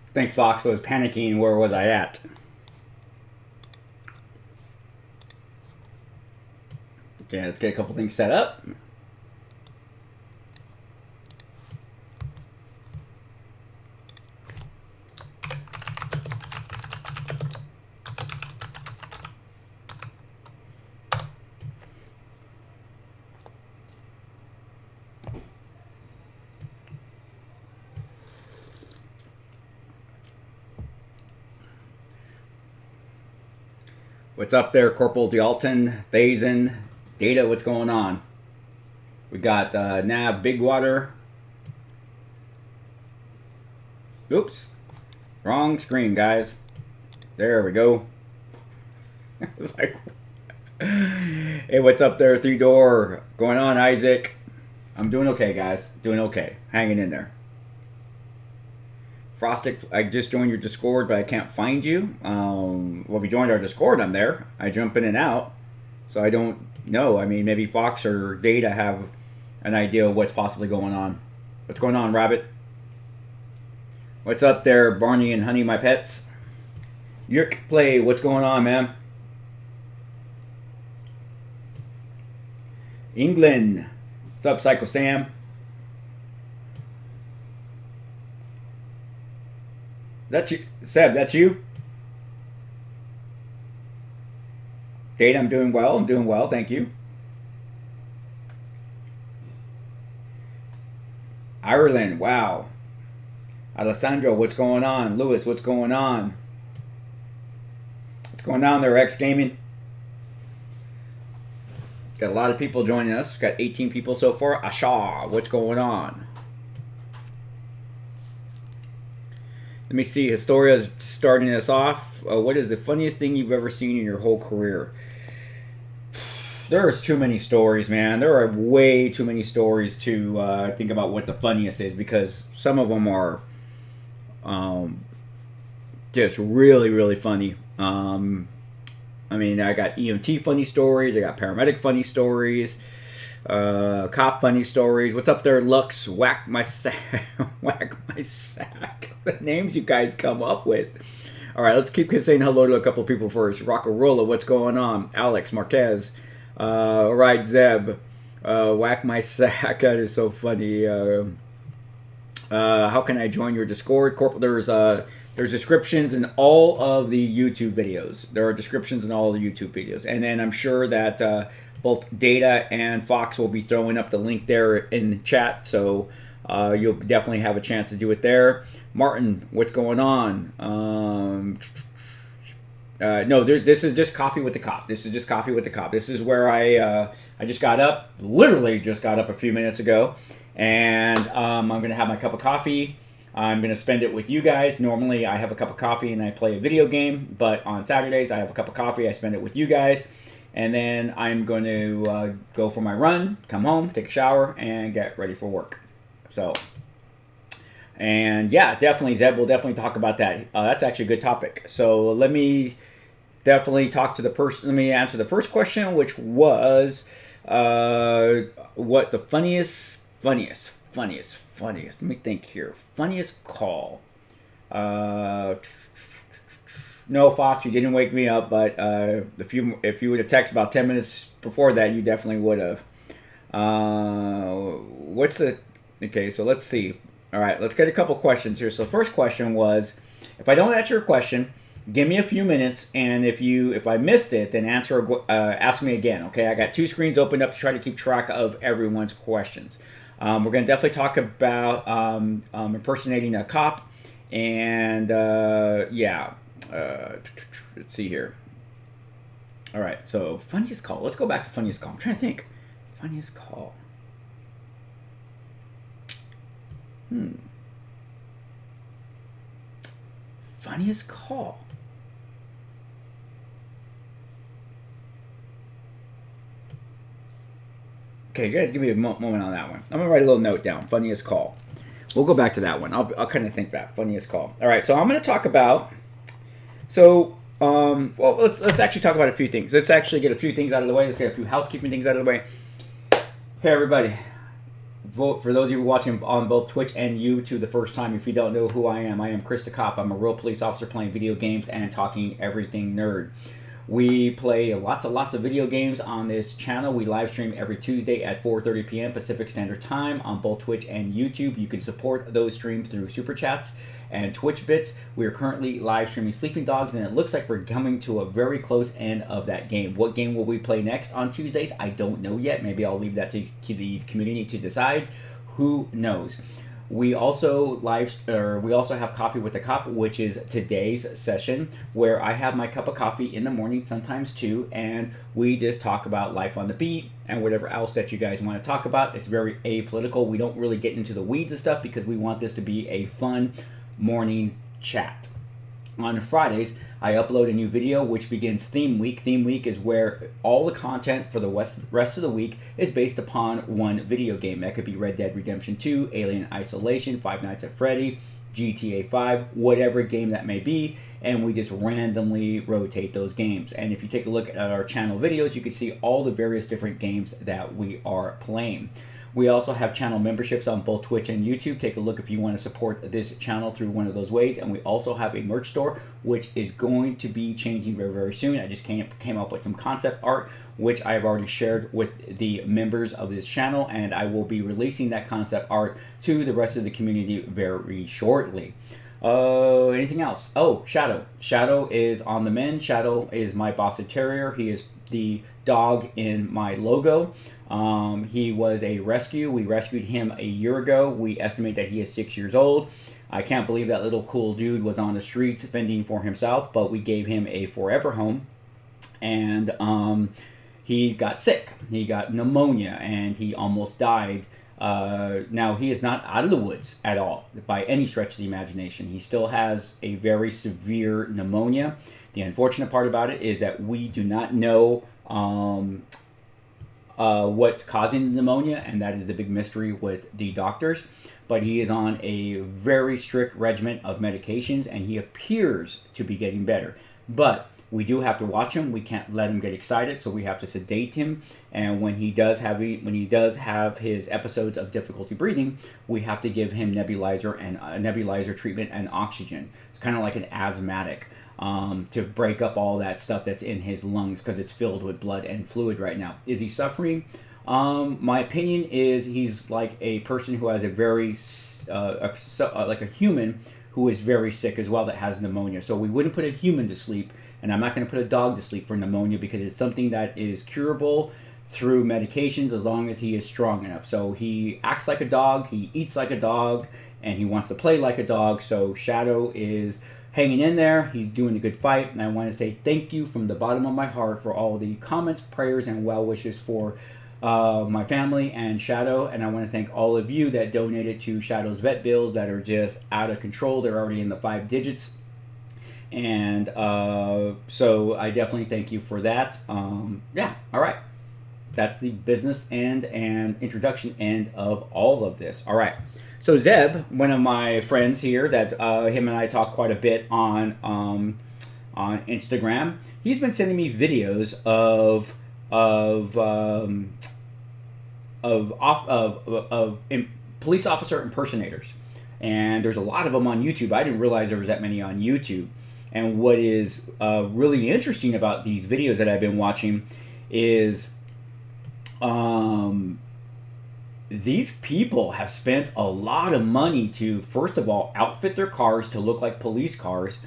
I think Fox was panicking. Where was I at? Okay, let's get a couple things set up. What's up there, Corporal D'Alton, Thazen, Data, what's going on? We got Nav Big Water. Oops. Wrong screen, guys. There we go. It's like, hey, what's up there, Three Door? Going on, Isaac? I'm doing okay, guys. Doing okay. Hanging in there. Frostic, I just joined your Discord, but I can't find you. Well, if you joined our Discord, I'm there. I jump in and out, so I don't know. I mean, maybe Fox or Data have an idea of what's possibly going on. What's going on, Rabbit? What's up there, Barney and Honey, my pets? Yerk Play, what's going on, man? England, what's up, Psycho Sam? That's you, Seb. That's you. Date, I'm doing well. I'm doing well. Thank you. Ireland. Wow. Alessandro, what's going on? Lewis, what's going on? What's going on there, X Gaming? Got a lot of people joining us. Got 18 people so far. Asha, what's going on? Let me see. Historia's starting us off. What is the funniest thing you've ever seen in your whole career? There's too many stories, man. There are way too many stories to think about what the funniest is, because some of them are just really, really funny. I mean, I got EMT funny stories. I got paramedic funny stories. Cop funny stories. What's up there, Lux? Whack my sack. Whack my sack. The names you guys come up with. All right, let's keep saying hello to a couple people first. Rockarola, what's going on? Alex Marquez. All right, Zeb. Whack my sack. That is so funny. How can I join your Discord? Corporal, there's descriptions in all of the YouTube videos. There are descriptions in all the YouTube videos. And then I'm sure that both Data and Fox will be throwing up the link there in chat. So you'll definitely have a chance to do it there. Martin, what's going on? No, this is just Coffee with the Cop. This is just Coffee with the Cop. This is where I just got up, literally just got up a few minutes ago. And I'm going to have my cup of coffee. I'm going to spend it with you guys. Normally, I have a cup of coffee and I play a video game. But on Saturdays, I have a cup of coffee. I spend it with you guys. And then I'm going to go for my run, come home, take a shower, and get ready for work. So, and yeah, definitely, Zeb, we'll definitely talk about that. That's actually a good topic. So let me definitely talk to the person. Let me answer the first question, which was what the funniest. Let me think here. Funniest call. No, Fox, you didn't wake me up, but if you would have texted about 10 minutes before that, you definitely would have. Okay, so let's see. All right, let's get a couple questions here. So the first question was, if I don't answer your question, give me a few minutes, and if I missed it, then ask me again, okay? I got two screens opened up to try to keep track of everyone's questions. We're going to definitely talk about impersonating a cop, and yeah. Let's see here. All right, so funniest call. Let's go back to funniest call. I'm trying to think. Funniest call. Funniest call. Okay, good. Give me a moment on that one. I'm gonna write a little note down. Funniest call. We'll go back to that one. I'll kind of think that funniest call. All right, so I'm gonna talk about. So, well, let's actually talk about a few things. Let's actually get a few things out of the way. Let's get a few housekeeping things out of the way. Hey, everybody. For those of you watching on both Twitch and YouTube the first time, if you don't know who I am Chris the Cop. I'm a real police officer playing video games and talking everything nerd. We play lots of video games on this channel. We live stream every Tuesday at 4:30 p.m. Pacific Standard Time on both Twitch and YouTube. You can support those streams through Super Chats and Twitch bits. We are currently live streaming Sleeping Dogs, and it looks like we're coming to a very close end of that game. What game will we play next on Tuesdays? I don't know yet. Maybe I'll leave that to the community to decide. Who knows? We also have Coffee with the Cop, which is today's session, where I have my cup of coffee in the morning, sometimes two, and we just talk about life on the beat and whatever else that you guys want to talk about. It's very apolitical. We don't really get into the weeds of stuff because we want this to be a fun morning chat. On Fridays, I upload a new video which begins Theme Week. Theme Week is where all the content for the rest of the week is based upon one video game. That could be Red Dead Redemption 2, Alien Isolation, Five Nights at Freddy, GTA 5, whatever game that may be, and we just randomly rotate those games. And if you take a look at our channel videos, you can see all the various different games that we are playing. We also have channel memberships on both Twitch and YouTube. Take a look if you want to support this channel through one of those ways. And we also have a merch store, which is going to be changing very, very soon. I just came up with some concept art, which I've already shared with the members of this channel, and I will be releasing that concept art to the rest of the community very shortly. Anything else? Oh, Shadow. Shadow is on the mend. Shadow is my Boston Terrier. He is the dog in my logo. He was a rescue. We rescued him a year ago. We estimate that he is 6 years old. I can't believe that little cool dude was on the streets fending for himself, but we gave him a forever home. And he got sick. He got pneumonia, and he almost died. Now, he is not out of the woods at all, by any stretch of the imagination. He still has a very severe pneumonia. The unfortunate part about it is that we do not know what's causing the pneumonia, and that is the big mystery with the doctors. But he is on a very strict regimen of medications, and he appears to be getting better. But we do have to watch him. We can't let him get excited, so we have to sedate him. And when he does have his episodes of difficulty breathing, we have to give him nebulizer treatment and oxygen. It's kind of like an asthmatic. To break up all that stuff that's in his lungs because it's filled with blood and fluid right now. Is he suffering? My opinion is he's like a person who has a very, like a human who is very sick as well that has pneumonia. So we wouldn't put a human to sleep, and I'm not going to put a dog to sleep for pneumonia because it's something that is curable through medications as long as he is strong enough. So he acts like a dog, he eats like a dog, and he wants to play like a dog. So Shadow is hanging in there. He's doing a good fight, and I want to say thank you from the bottom of my heart for all the comments, prayers, and well wishes for my family and Shadow. And I want to thank all of you that donated to Shadow's vet bills that are just out of control. They're already in the 5 digits, and so I definitely thank you for that. Yeah, all right. That's the business end and introduction end of all of this. All right. So Zeb, one of my friends here, that him and I talk quite a bit on Instagram, he's been sending me videos of police officer impersonators, and there's a lot of them on YouTube. I didn't realize there was that many on YouTube. And what is really interesting about these videos that I've been watching is these people have spent a lot of money to, first of all, outfit their cars to look like police cars.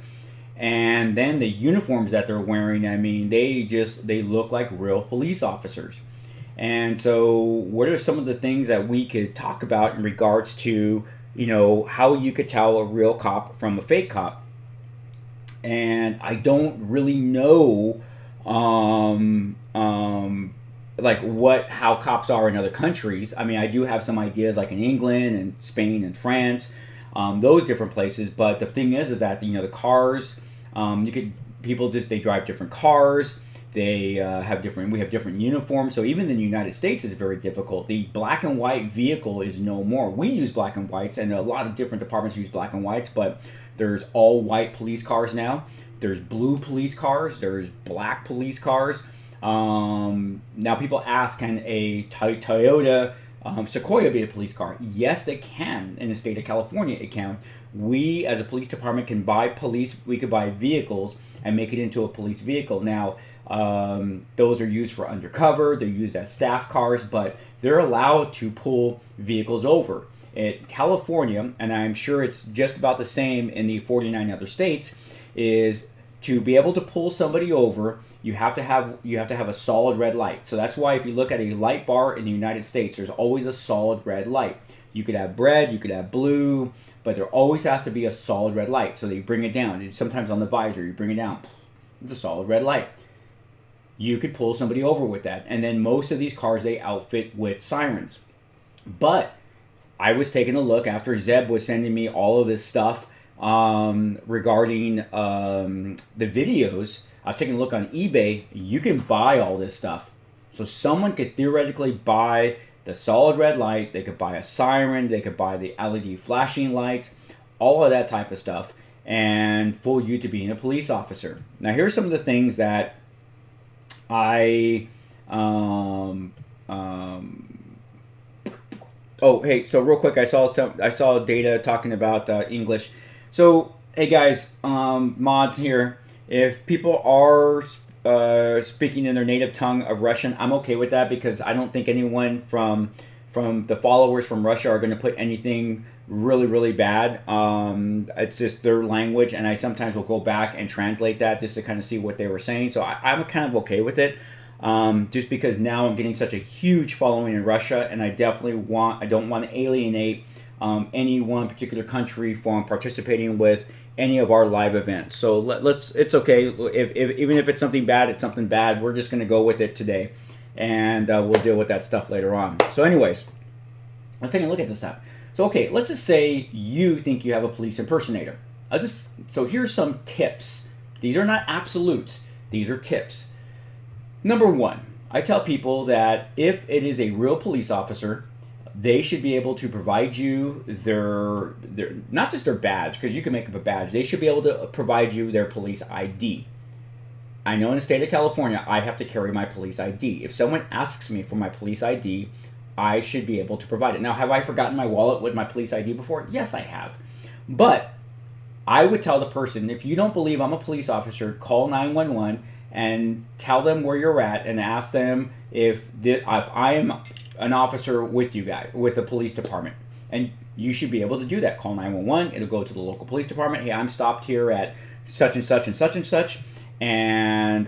And then the uniforms that they're wearing, I mean, they look like real police officers. And so what are some of the things that we could talk about in regards to, how you could tell a real cop from a fake cop? And I don't really know how cops are in other countries. I mean, I do have some ideas, like in England and Spain and France, those different places. But the thing is that the cars, they drive different cars. They we have different uniforms. So even in the United States, it's very difficult. The black and white vehicle is no more. We use black and whites, and a lot of different departments use black and whites. But there's all white police cars now. There's blue police cars. There's black police cars. Now people ask, can a Toyota Sequoia be a police car? Yes, they can. In the state of California, it can. We, as a police department, can buy we could buy vehicles and make it into a police vehicle. Now, those are used for undercover. They're used as staff cars, but they're allowed to pull vehicles over. In California, and I'm sure it's just about the same in the 49 other states, is to be able to pull somebody over, you have to have a solid red light. So that's why if you look at a light bar in the United States, there's always a solid red light. You could have red, you could have blue, but there always has to be a solid red light. So they bring it down. It's sometimes on the visor, you bring it down. It's a solid red light. You could pull somebody over with that. And then most of these cars, they outfit with sirens. But I was taking a look after Zeb was sending me all of this stuff regarding the videos. I was taking a look on eBay. You can buy all this stuff. So someone could theoretically buy the solid red light. They could buy a siren. They could buy the LED flashing lights, all of that type of stuff, and fool you to being a police officer. Now, here's some of the things that I... Oh, hey, so real quick, I saw data talking about English. So, hey guys, mods here. If people are speaking in their native tongue of Russian, I'm okay with that because I don't think anyone from the followers from Russia are going to put anything really, really bad. It's just their language, and I sometimes will go back and translate that just to kind of see what they were saying. So I'm kind of okay with it. Just because now I'm getting such a huge following in Russia, and I don't want to alienate any one particular country from participating with any of our live events. So it's okay. Even if it's something bad, it's something bad. We're just going to go with it today, and we'll deal with that stuff later on. So anyways, let's take a look at this stuff. So okay, let's just say you think you have a police impersonator. So here's some tips. These are not absolutes. These are tips. Number one, I tell people that if it is a real police officer, they should be able to provide you their not just their badge, because you can make up a badge. They should be able to provide you their police ID. I know in the state of California, I have to carry my police ID. If someone asks me for my police ID, I should be able to provide it. Now, have I forgotten my wallet with my police ID before? Yes, I have. But I would tell the person, if you don't believe I'm a police officer, call 911 and tell them where you're at and ask them if I am an officer with you guys, with the police department. And you should be able to do that. Call 911. It'll go to the local police department. Hey, I'm stopped here at such and such and such and such. And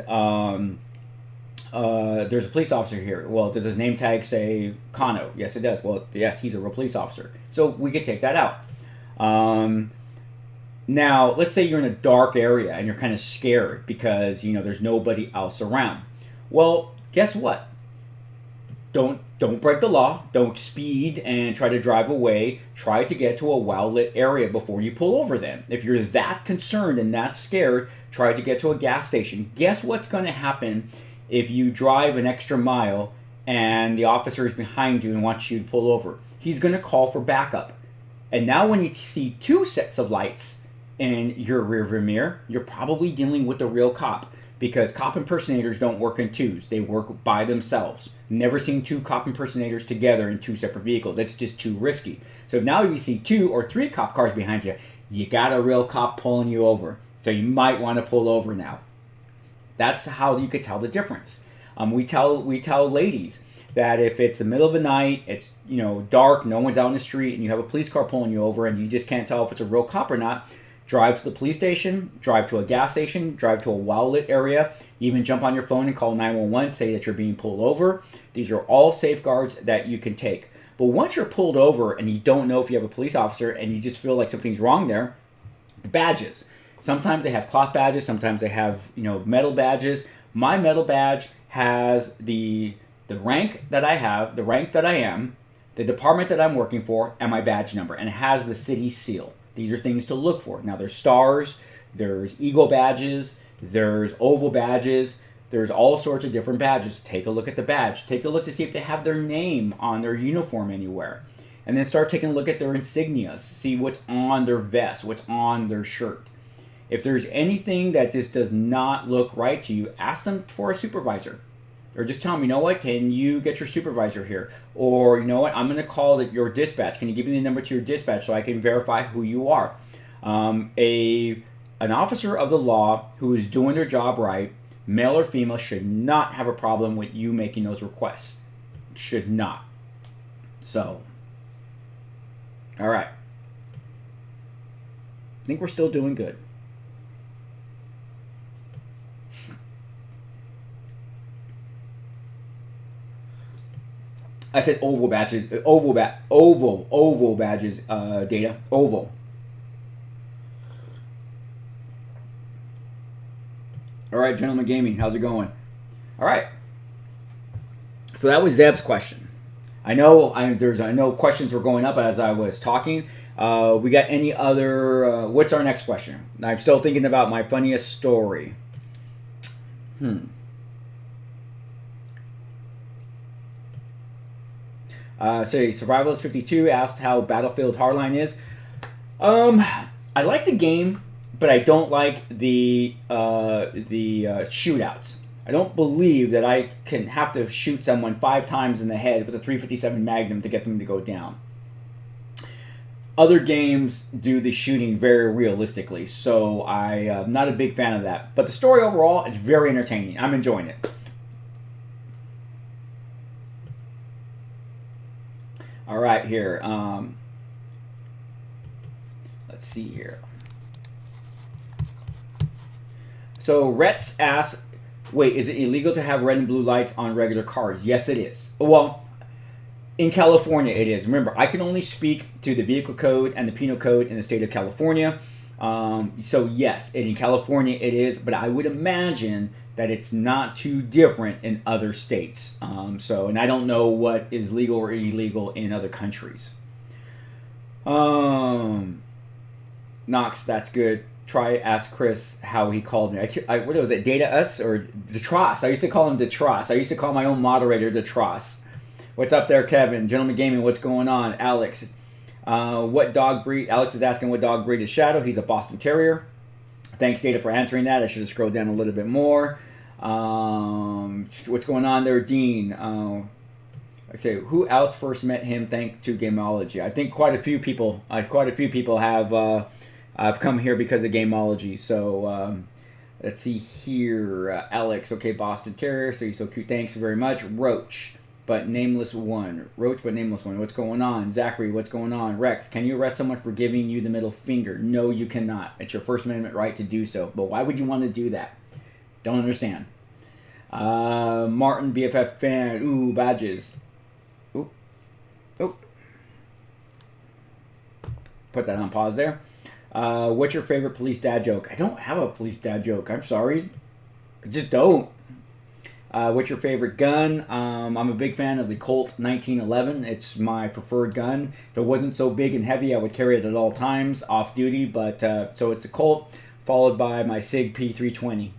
there's a police officer here. Well, does his name tag say Kano? Yes, it does. Well, yes, he's a real police officer. So we could take that out. Now, let's say you're in a dark area and you're kind of scared because, there's nobody else around. Well, guess what? Don't break the law. Don't speed and try to drive away. Try to get to a well-lit area before you pull over then. If you're that concerned and that scared, try to get to a gas station. Guess what's going to happen if you drive an extra mile and the officer is behind you and wants you to pull over? He's going to call for backup. And now when you see two sets of lights in your rearview mirror, you're probably dealing with a real cop, because cop impersonators don't work in twos. They work by themselves. Never seen two cop impersonators together in two separate vehicles. It's just too risky. So now if you see 2 or 3 cop cars behind you, you got a real cop pulling you over. So you might want to pull over now. That's how you could tell the difference. We tell ladies that if it's the middle of the night, it's dark, no one's out in the street, and you have a police car pulling you over and you just can't tell if it's a real cop or not, drive to the police station, drive to a gas station, drive to a well-lit area, even jump on your phone and call 911, say that you're being pulled over. These are all safeguards that you can take. But once you're pulled over and you don't know if you have a police officer and you just feel like something's wrong there, the badges. Sometimes they have cloth badges, sometimes they have metal badges. My metal badge has the rank that I have, the rank that I am, the department that I'm working for, and my badge number, and it has the city seal. These are things to look for. Now, there's stars, there's eagle badges, there's oval badges, there's all sorts of different badges. Take a look at the badge. Take a look to see if they have their name on their uniform anywhere. And then start taking a look at their insignias. See what's on their vest, what's on their shirt. If there's anything that just does not look right to you, ask them for a supervisor. Or just tell them, you know what, can you get your supervisor here? Or, you know what, I'm going to call your dispatch. Can you give me the number to your dispatch so I can verify who you are? An officer of the law who is doing their job right, male or female, should not have a problem with you making those requests. Should not. So, all right. I think we're still doing good. I said oval badges, oval badges, data, oval. All right, Gentleman Gaming, how's it going? All right. So that was Zeb's question. I know questions were going up as I was talking. We got any other? What's our next question? I'm still thinking about my funniest story. Survivalist 52 asked how Battlefield Hardline is. I like the game, but I don't like the shootouts. I don't believe that I can have to shoot someone 5 times in the head with a .357 Magnum to get them to go down. Other games do the shooting very realistically, so I'm not a big fan of that. But the story overall is very entertaining. I'm enjoying it. All right, here. Let's see here. So Retz asks, wait, is it illegal to have red and blue lights on regular cars? Yes, it is. Well, in California, it is. Remember, I can only speak to the vehicle code and the penal code in the state of California. So yes, in California it is, but I would imagine that it's not too different in other states. And I don't know what is legal or illegal in other countries. Knox, that's good. Try ask Chris how he called me. What was it? Data us or Detros? I used to call him Detros. I used to call my own moderator Detros. What's up there, Kevin? Gentleman Gaming, what's going on? Alex, what dog breed? Alex is asking what dog breed is Shadow. He's a Boston Terrier. Thanks, Data, for answering that. I should have scrolled down a little bit more. What's going on there, Dean? Okay, who else first met him? Thanks to Gameology. I think quite a few people. Have come here because of Gameology. So let's see here. Alex, okay, Boston Terrier. So he's so cute. Thanks very much. Roach, but nameless one. Roach, but nameless one. What's going on? Zachary, what's going on? Rex, can you arrest someone for giving you the middle finger? No, you cannot. It's your First Amendment right to do so. But why would you want to do that? Don't understand. Martin, BFF fan. Ooh, badges. Oop. Put that on pause there. What's your favorite police dad joke? I don't have a police dad joke. I'm sorry. I just don't. What's your favorite gun? I'm a big fan of the Colt 1911. It's my preferred gun. If it wasn't so big and heavy, I would carry it at all times, off duty. But so it's a Colt, followed by my SIG P320.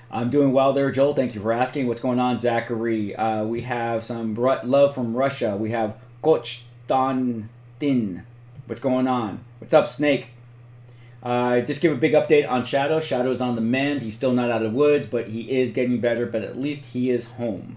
I'm doing well there, Joel. Thank you for asking. What's going on, Zachary? We have some love from Russia. We have Konstantin. What's going on? What's up, Snake? Just give a big update on Shadow. Shadow's on the mend. He's still not out of the woods, but he is getting better, but at least he is home.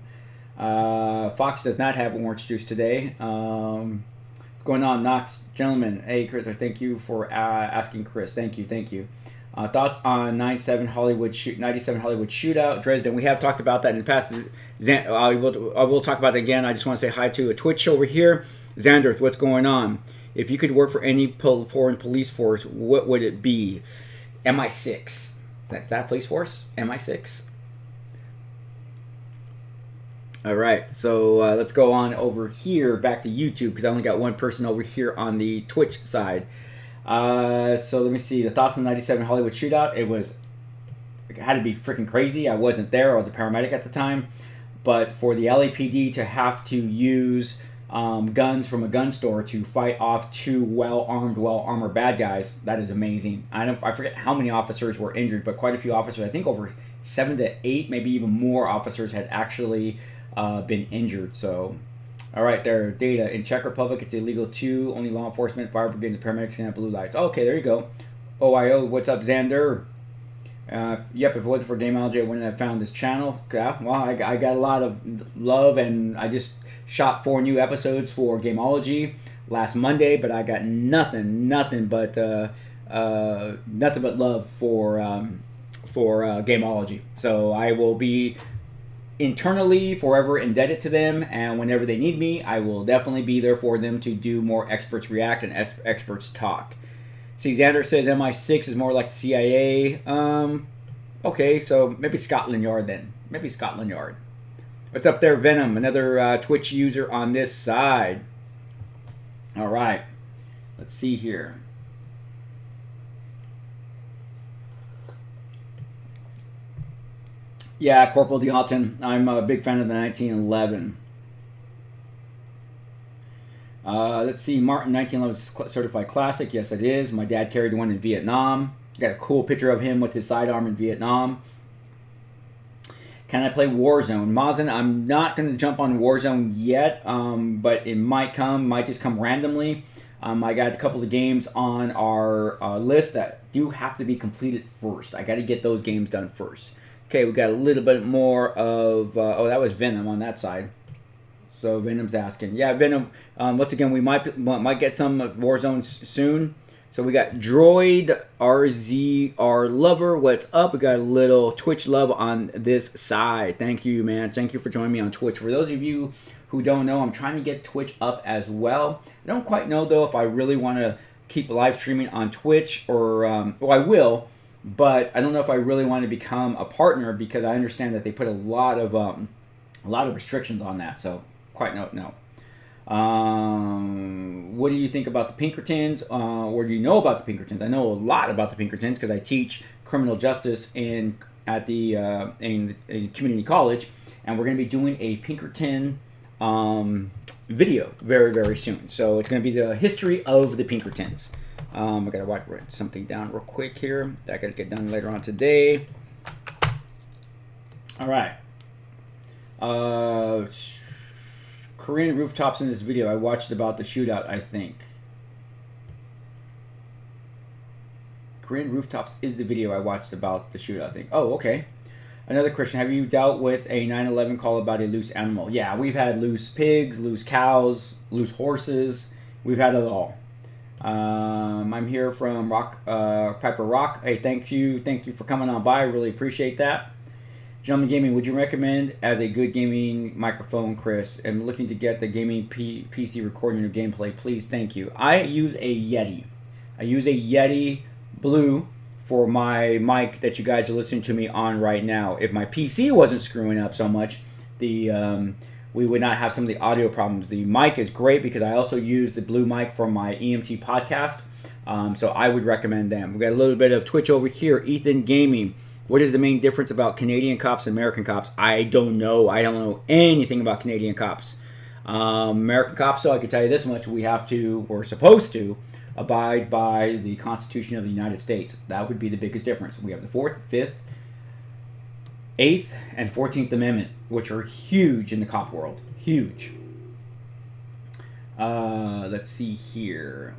Fox does not have orange juice today. What's going on, Knox? Gentlemen, hey, Chris, thank you for asking, Chris. Thank you. Thoughts on 97 Hollywood shootout, Dresden. We have talked about that in the past. I will talk about it again. I just want to say hi to a Twitch over here. Xander, what's going on? If you could work for any foreign police force, what would it be? MI6. That's that police force? MI6? All right, so let's go on over here back to YouTube because I only got one person over here on the Twitch side. So let me see. The thoughts on the 97 Hollywood shootout. It had to be freaking crazy. I wasn't there. I was a paramedic at the time. But for the LAPD to have to use guns from a gun store to fight off 2 well-armored bad guys, that is amazing. I forget how many officers were injured, but quite a few officers. I think over 7 to 8, maybe even more officers had actually been injured. So, all right, there. Data. In Czech Republic, it's illegal too. Only law enforcement, fire brigades, and paramedics can have blue lights. Okay, there you go. OIO, what's up, Xander? Yep, if it wasn't for Gameology, I wouldn't have found this channel. Well, I got a lot of love, and I just shot 4 new episodes for Gameology last Monday, but I got nothing but love for Gameology. So I will be internally forever indebted to them, and whenever they need me, I will definitely be there for them to do more Experts React and Experts Talk. See, Xander says MI6 is more like the CIA. Okay, so maybe Scotland Yard then. Maybe Scotland Yard. What's up there, Venom? Another Twitch user on this side. All right. Let's see here. Yeah, Corporal Dealton. I'm a big fan of the 1911. Let's see, Martin 1911 certified classic. Yes, it is. My dad carried one in Vietnam. Got a cool picture of him with his sidearm in Vietnam. Can I play Warzone? Mazen, I'm not going to jump on Warzone yet, but it might come. Might just come randomly. I got a couple of games on our list that do have to be completed first. I got to get those games done first. Okay, we got a little bit more of... oh, that was Venom on that side. So Venom's asking. Yeah, Venom, once again, we might get some Warzone soon. So we got Droid RZR Lover. What's up? We got a little Twitch love on this side. Thank you, man. Thank you for joining me on Twitch. For those of you who don't know, I'm trying to get Twitch up as well. I don't quite know, though, if I really want to keep live streaming on Twitch or... well, I will, but I don't know if I really want to become a partner because I understand that they put a lot of restrictions on that. So... quite no. What do you think about the Pinkertons? Or do you know about the Pinkertons? I know a lot about the Pinkertons because I teach criminal justice in community college, and we're going to be doing a Pinkerton video very, very soon. So it's going to be the history of the Pinkertons. I got to write something down real quick here that I got to get done later on today. All right. Korean rooftops in this video. I watched about the shootout, I think. Korean rooftops is the video I watched about the shootout, I think. Oh, okay. Another question. Have you dealt with a 9/11 call about a loose animal? Yeah, we've had loose pigs, loose cows, loose horses. We've had it all. I'm here from Piper Rock. Hey, thank you for coming on by. I really appreciate that. Gentleman Gaming, would you recommend as a good gaming microphone, Chris? I'm looking to get the gaming PC recording of gameplay. Please, thank you. I use a Yeti. I use a Yeti Blue for my mic that you guys are listening to me on right now. If my PC wasn't screwing up so much, we would not have some of the audio problems. The mic is great because I also use the Blue mic for my EMT podcast. So I would recommend them. We got a little bit of Twitch over here. Ethan Gaming. What is the main difference about Canadian cops and American cops? I don't know. I don't know anything about Canadian cops. American cops, so I can tell you this much. We're supposed to abide by the Constitution of the United States. That would be the biggest difference. We have the 4th, 5th, 8th, and 14th Amendment, which are huge in the cop world. Huge. Let's see here.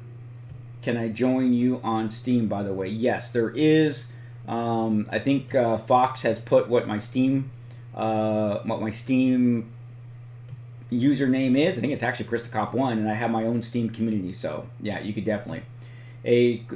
Can I join you on Steam, by the way? Yes, there is... I think Fox has put what my Steam username is. I think it's actually Chris the Cop 1, and I have my own Steam community. So yeah, you could definitely.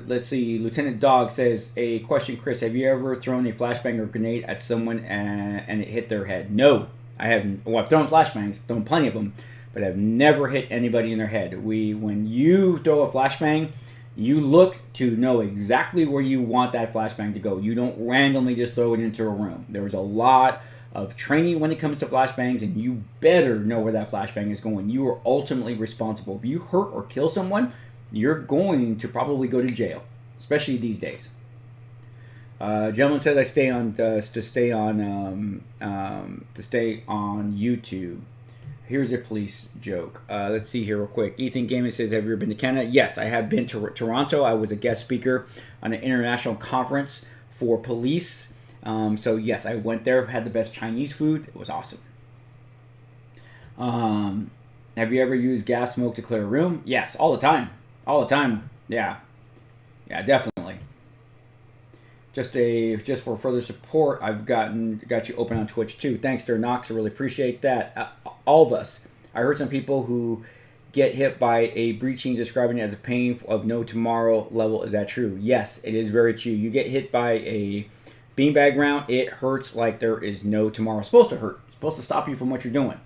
Let's see. Lieutenant Dog says, a question, Chris. Have you ever thrown a flashbang or grenade at someone and it hit their head? No, I haven't. Well, I've thrown flashbangs, thrown plenty of them, but I've never hit anybody in their head. When you throw a flashbang, you look to know exactly where you want that flashbang to go. You don't randomly just throw it into a room. There's a lot of training when it comes to flashbangs, and you better know where that flashbang is going. You are ultimately responsible. If you hurt or kill someone, you're going to probably go to jail, especially these days. Gentleman says I stay on YouTube. Here's a police joke. Let's see here real quick. Ethan Gaming says, have you ever been to Canada? Yes, I have been to Toronto. I was a guest speaker on an international conference for police. So yes, I went there, had the best Chinese food. It was awesome. Have you ever used gas smoke to clear a room? Yes, all the time. All the time. Yeah. Yeah, definitely. just for further support, I've got you open on Twitch too. Thanks there, Knox. I really appreciate that. All of us. I heard some people who get hit by a breaching describing it as a pain of no tomorrow level. Is that true? Yes, it is very true. You get hit by a beanbag round, it hurts like there is no tomorrow. It's supposed to hurt. It's supposed to stop you from what you're doing.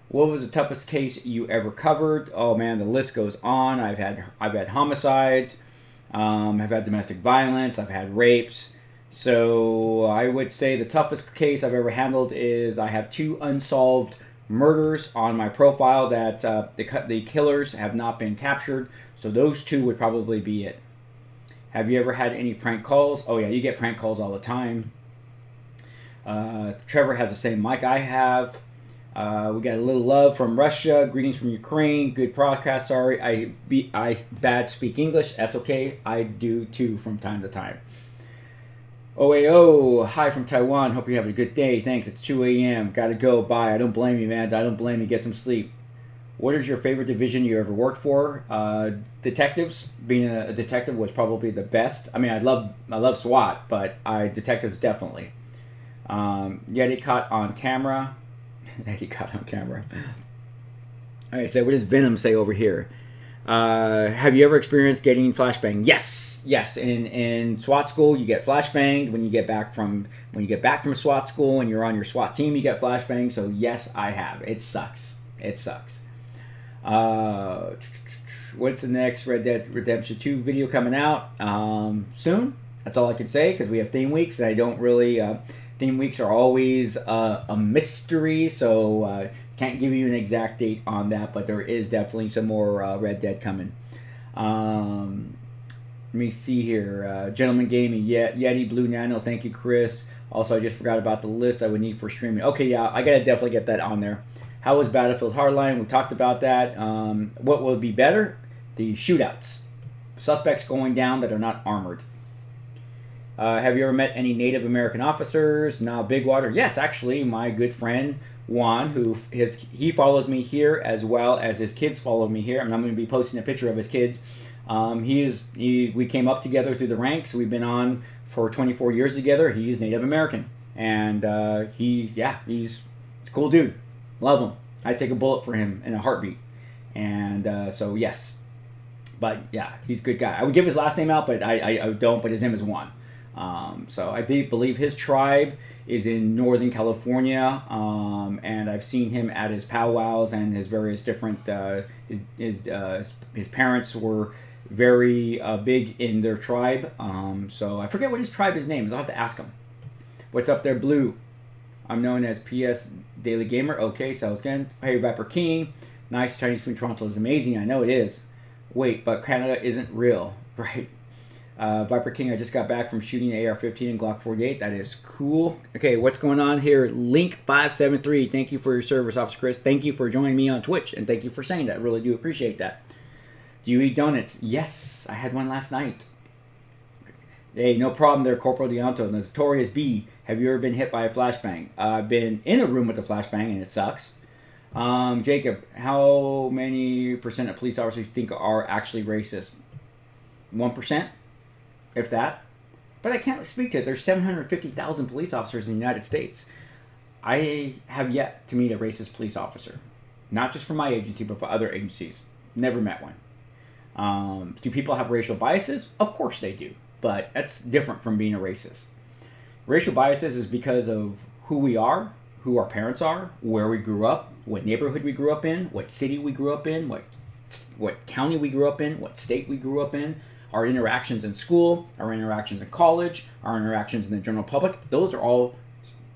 What was the toughest case you ever covered? Oh man, the list goes on. I've had homicides. I've had domestic violence. I've had rapes. So I would say the toughest case I've ever handled is I have 2 unsolved murders on my profile that the killers have not been captured. So those 2 would probably be it. Have you ever had any prank calls? Oh yeah, you get prank calls all the time. Trevor has the same mic I have. We got a little love from Russia. Greetings from Ukraine. Good broadcast. Sorry, I bad speak English. That's okay. I do too from time to time. OAO, hi from Taiwan. Hope you're having a good day. Thanks. It's 2 a.m. Gotta go. Bye. I don't blame you, man. I don't blame you. Get some sleep. What is your favorite division you ever worked for? Detectives. Being a detective was probably the best. I mean, I love SWAT, but detectives definitely. Yeti caught on camera. Yeti caught on camera. All right, so what does Venom say over here? Have you ever experienced getting flashbang? Yes. In SWAT school, you get flashbanged. When you get back from SWAT school and you're on your SWAT team, you get flashbanged. So yes, I have. It sucks. What's the next Red Dead Redemption 2 video coming out? Soon. That's all I can say because we have theme weeks. And I don't really. Theme weeks are always a mystery, so can't give you an exact date on that. But there is definitely some more Red Dead coming. Let me see here. Gentleman Gaming, Yeti Blue Nano. Thank you, Chris. Also, I just forgot about the list I would need for streaming. Okay, yeah, I gotta definitely get that on there. How was Battlefield Hardline? We talked about that. What would be better? The shootouts. Suspects going down that are not armored. Have you ever met any Native American officers? Now, Bigwater. Yes, actually, my good friend Juan, he follows me here as well as his kids follow me here. And I'm going to be posting a picture of his kids. We came up together through the ranks. We've been on for 24 years together. He's Native American, and he's a cool dude. Love him. I'd take a bullet for him in a heartbeat. And so yes, but yeah, he's a good guy. I would give his last name out, but I don't. But his name is Juan. So I believe his tribe is in Northern California, and I've seen him at his powwows and his various different. His parents were very big in their tribe. So I forget what his tribe's name is. I'll have to ask him. What's up there, Blue? I'm known as PS Daily Gamer. Okay, sounds good. Hey, Viper King. Nice. Chinese food in Toronto is amazing. I know it is. Wait, but Canada isn't real, right? Viper King, I just got back from shooting AR-15 and Glock 48. That is cool. Okay, what's going on here? Link573, thank you for your service, Officer Chris. Thank you for joining me on Twitch, and thank you for saying that. I really do appreciate that. Do you eat donuts? Yes, I had one last night. Hey, no problem there, Corporal Deonto. Notorious B, have you ever been hit by a flashbang? I've been in a room with a flashbang, and it sucks. Jacob, how many percent of police officers you think are actually racist? 1%? If that. But I can't speak to it. There's 750,000 police officers in the United States. I have yet to meet a racist police officer. Not just for my agency, but for other agencies. Never met one. Do people have racial biases? Of course they do. But that's different from being a racist. Racial biases is because of who we are, who our parents are, where we grew up, what neighborhood we grew up in, what city we grew up in, what county we grew up in, what state we grew up in, our interactions in school, our interactions in college, our interactions in the general public. Those are all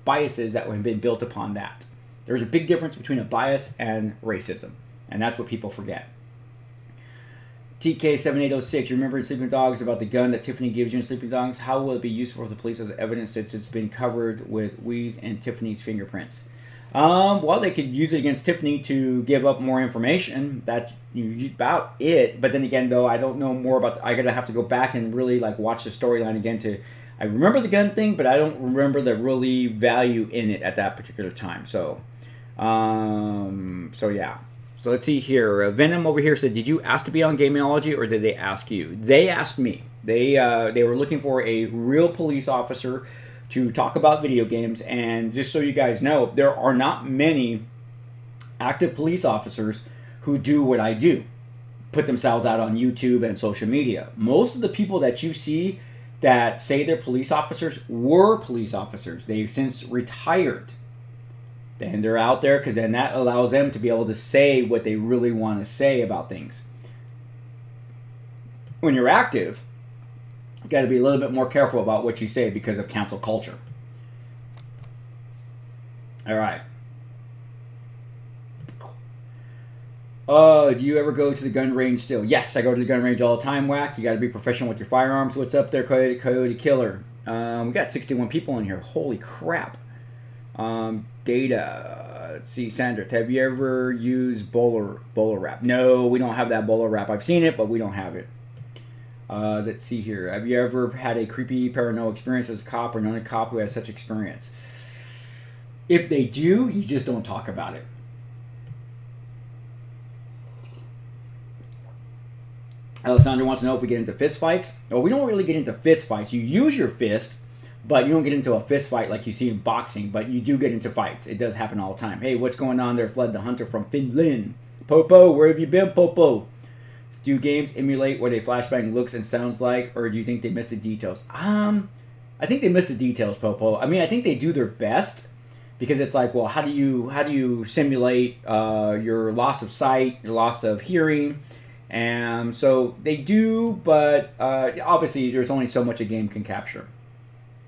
biases that have been built upon that. There's a big difference between a bias and racism, and that's what people forget. TK7806, you remember in Sleeping Dogs about the gun that Tiffany gives you in Sleeping Dogs? How will it be useful for the police as evidence since it's been covered with Wee's and Tiffany's fingerprints? Well, they could use it against Tiffany to give up more information. That's about it. But then again, though, I don't know more about. I gotta have to go back and really watch the storyline again to. I remember the gun thing, but I don't remember the really value in it at that particular time. So yeah. So let's see here. Venom over here said, "Did you ask to be on Gameology, or did they ask you?" They asked me. They were looking for a real police officer to talk about video games. And just so you guys know, there are not many active police officers who do what I do, put themselves out on YouTube and social media. Most of the people that you see that say they're police officers were police officers. They've since retired. Then they're out there because then that allows them to be able to say what they really want to say about things. When you're active, you got to be a little bit more careful about what you say because of cancel culture. All right. Do you ever go to the gun range still? Yes, I go to the gun range all the time, Whack. You got to be professional with your firearms. What's up there, Coyote Killer? We got 61 people in here. Holy crap. Data. Let's see, Sandra, have you ever used bowler wrap? No, we don't have that bowler wrap. I've seen it, but we don't have it. Let's see here. Have you ever had a creepy paranormal experience as a cop or known a cop who has such experience? If they do, you just don't talk about it. Alessandra wants to know if we get into fist fights. No, we don't really get into fist fights. You use your fist, but you don't get into a fist fight like you see in boxing, but you do get into fights. It does happen all the time. Hey, what's going on there? Fled the Hunter from Finland. Popo, where have you been, Popo? Do games emulate what a flashbang looks and sounds like, or do you think they miss the details? I think they miss the details, Popo. I mean, I think they do their best because it's like, well, how do you simulate your loss of sight, your loss of hearing? And so they do, but obviously there's only so much a game can capture.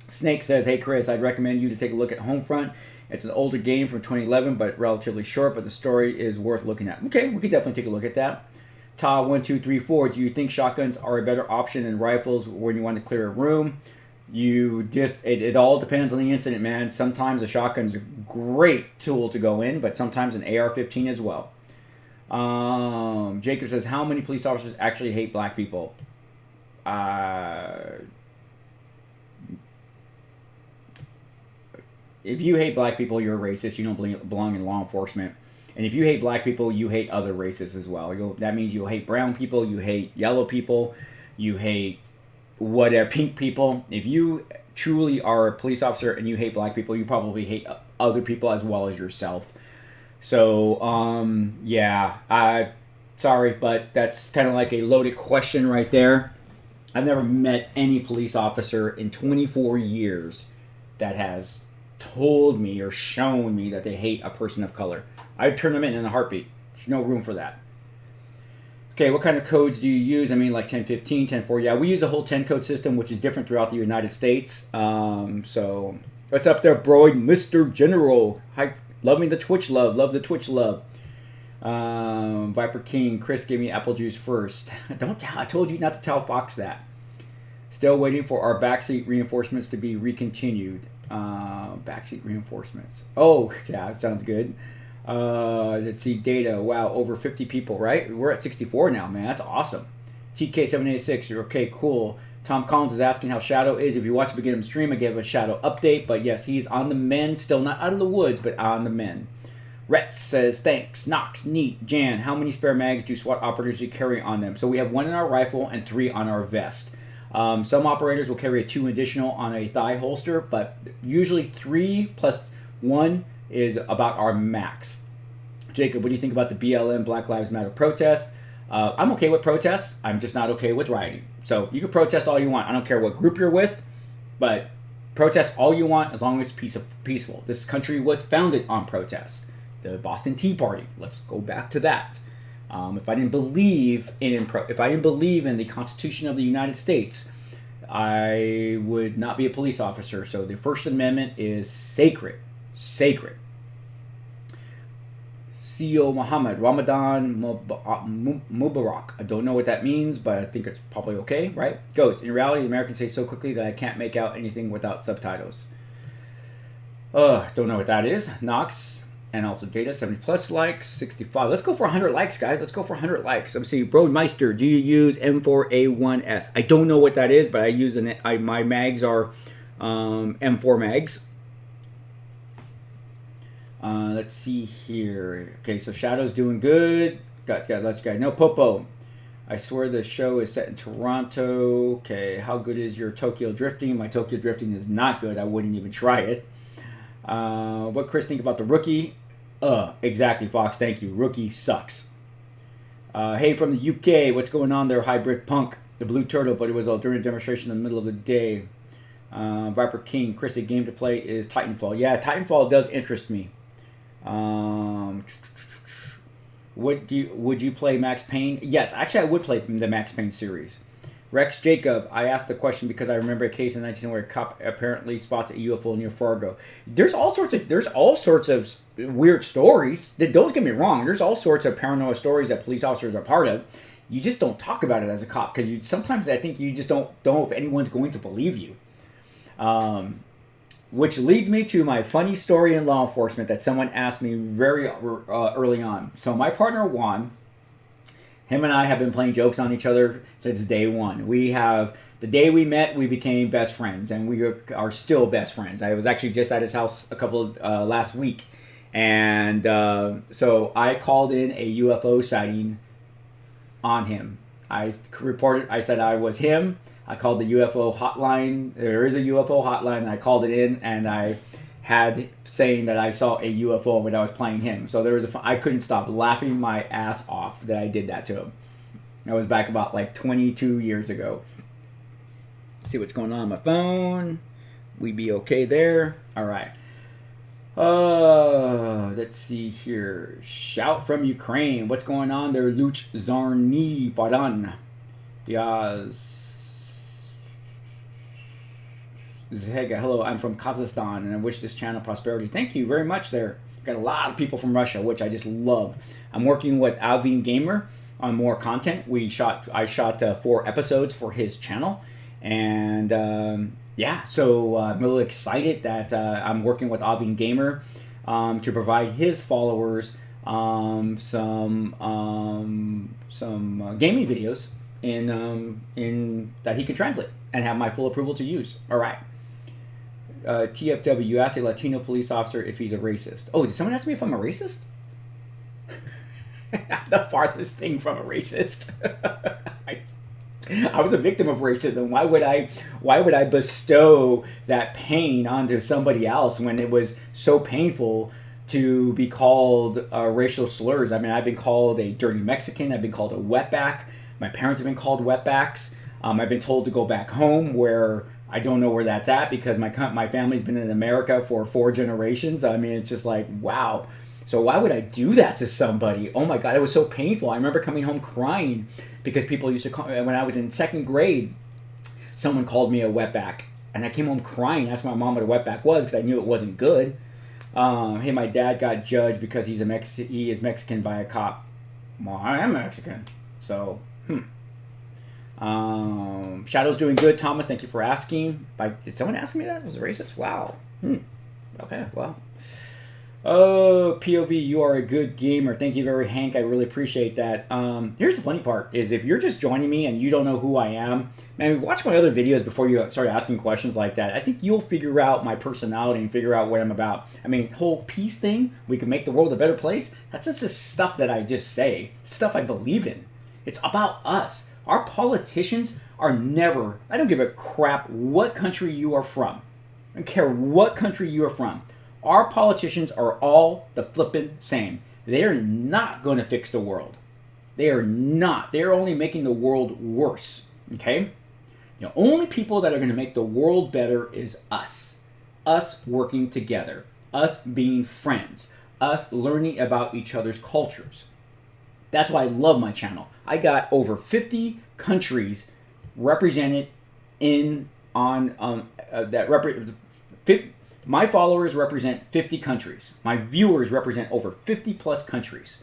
Snake says, hey Chris, I'd recommend you to take a look at Homefront. It's an older game from 2011, but relatively short, but the story is worth looking at. Okay, we could definitely take a look at that. Ta1234, do you think shotguns are a better option than rifles when you want to clear a room? It all depends on the incident, man. Sometimes a shotgun's a great tool to go in, but sometimes an AR-15 as well. Jacob says, how many police officers actually hate black people? If you hate black people, you're a racist. You don't belong in law enforcement. And if you hate black people, you hate other races as well. That means you'll hate brown people, you hate yellow people, you hate whatever, pink people. If you truly are a police officer and you hate black people, you probably hate other people as well as yourself. So, sorry, but that's kind of like a loaded question right there. I've never met any police officer in 24 years that has told me or shown me that they hate a person of color. I'd turn them in a heartbeat. There's no room for that. Okay, what kind of codes do you use? I mean, like 1015, 1004. Yeah, we use a whole 10 code system, which is different throughout the United States. So, what's up there, bro? Mr. General. Hi, love me the Twitch love. Love the Twitch love. Viper King. Chris, give me apple juice first. Don't tell. I told you not to tell Fox that. Still waiting for our backseat reinforcements to be recontinued. Backseat reinforcements. Oh, yeah, that sounds good. Let's see, data. Wow, over 50 people, right? We're at 64 now, man. That's awesome. TK786, you're okay, cool. Tom Collins is asking how Shadow is. If you watch the beginning of the stream, I gave a Shadow update. But yes, he's on the mend. Still not out of the woods, but on the mend. Rhett says, thanks. Knox, neat. Jan, how many spare mags do SWAT operators carry on them? So we have 1 in our rifle and 3 on our vest. Some operators will carry a 2 additional on a thigh holster, but usually 3 plus 1 is about our max. Jacob, what do you think about the BLM Black Lives Matter protest? I'm okay with protests. I'm just not okay with rioting. So you can protest all you want. I don't care what group you're with, but protest all you want as long as it's peaceful. This country was founded on protests. The Boston Tea Party. Let's go back to that. If I didn't believe in the Constitution of the United States, I would not be a police officer. So the First Amendment is sacred. Sacred. CEO Muhammad, Ramadan Mubarak. I don't know what that means, but I think it's probably okay, right? Goes. In reality, the Americans say so quickly that I can't make out anything without subtitles. Don't know what that is. Knox. And also data, 70 plus likes, 65. Let's go for 100 likes, guys. Let's go for 100 likes. Let me see. Broadmeister, do you use M4A1S? I don't know what that is, but I use my mags are M4 mags. Let's see here. Okay, so Shadow's doing good. Got let's go. No Popo. I swear the show is set in Toronto. Okay, how good is your Tokyo drifting? My Tokyo drifting is not good. I wouldn't even try it. What Chris think about the rookie? Exactly, Fox. Thank you. Rookie sucks. Hey, from the UK, what's going on there? Hybrid Punk, the Blue Turtle, but it was during a demonstration in the middle of the day. Viper King, Chris, a game to play is Titanfall. Yeah, Titanfall does interest me. Would you play Max Payne? Yes, actually, I would play the Max Payne series. Rex Jacob, I asked the question because I remember a case in 19 where a cop apparently spots a UFO near Fargo. There's all sorts of weird stories. Don't get me wrong. There's all sorts of paranormal stories that police officers are part of. You just don't talk about it as a cop because sometimes I think you just don't know if anyone's going to believe you. Which leads me to my funny story in law enforcement that someone asked me very early on. So my partner Juan, him and I have been playing jokes on each other since day one. The day we met, we became best friends, and we are still best friends. I was actually just at his house last week, and so I called in a UFO sighting on him. I said I was him. I called the UFO hotline. There is a UFO hotline, and I called it in, and I had saying that I saw a UFO when I was playing him. So I couldn't stop laughing my ass off that I did that to him. That was back about like 22 years ago. See what's going on my phone. We be okay there. All right. Let's see here. Shout from Ukraine. What's going on there? Luch Zarni Baran. Diaz. Zhega, hello, I'm from Kazakhstan and I wish this channel prosperity. Thank you very much there. Got a lot of people from Russia, which I just love. I'm working with Alvin Gamer on more content. I shot 4 episodes for his channel. And yeah, so I'm really excited that I'm working with Alvin Gamer to provide his followers some gaming videos in that he can translate and have my full approval to use. All right. TFW, you asked a Latino police officer if he's a racist. Oh, did someone ask me if I'm a racist? The farthest thing from a racist. I was a victim of racism. Why would I bestow that pain onto somebody else when it was so painful to be called racial slurs? I mean, I've been called a dirty Mexican. I've been called a wetback. My parents have been called wetbacks. I've been told to go back home where I don't know where that's at because my family's been in America for 4 generations. I mean, it's just like, wow. So why would I do that to somebody? Oh my God, it was so painful. I remember coming home crying because people used to call me, when I was in 2nd grade, someone called me a wetback. And I came home crying, asked my mom what a wetback was because I knew it wasn't good. Hey, my dad got judged because he is Mexican by a cop. Well, I am Mexican. So, Shadow's doing good. Thomas, thank you for asking. Did someone ask me that? Was it racist? Wow. Okay, well. Oh, POV, you are a good gamer. Thank you very, Hank. I really appreciate that. Here's the funny part, is if you're just joining me and you don't know who I am, man, watch my other videos before you start asking questions like that. I think you'll figure out my personality and figure out what I'm about. I mean, whole peace thing, we can make the world a better place, that's just the stuff that I just say. Stuff I believe in. It's about us. Our politicians are never, I don't give a crap what country you are from. I don't care what country you are from. Our politicians are all the flippin' same. They are not going to fix the world. They are not. They are only making the world worse. Okay? The only people that are going to make the world better is us. Us working together. Us being friends. Us learning about each other's cultures. That's why I love my channel. I got over 50 countries represented my followers represent 50 countries. My viewers represent over 50 plus countries.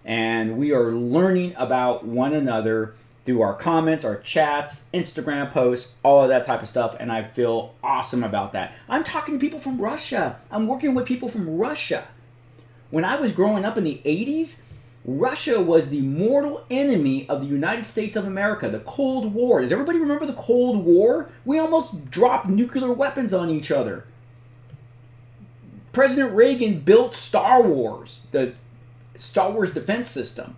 And we are learning about one another through our comments, our chats, Instagram posts, all of that type of stuff. And I feel awesome about that. I'm talking to people from Russia. I'm working with people from Russia. When I was growing up in the 80s, Russia was the mortal enemy of the United States of America, the Cold War. Does everybody remember the Cold War? We almost dropped nuclear weapons on each other. President Reagan built Star Wars, the Star Wars defense system.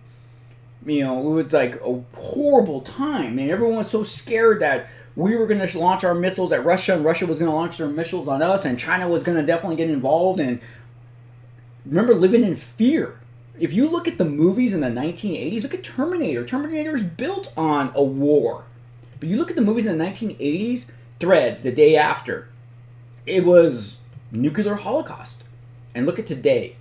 You know, it was like a horrible time, and everyone was so scared that we were going to launch our missiles at Russia, and Russia was going to launch their missiles on us, and China was going to definitely get involved. And remember living in fear. If you look at the movies in the 1980s, look at Terminator. Terminator is built on a war. But you look at the movies in the 1980s, Threads, The Day After, it was nuclear holocaust. And look at today.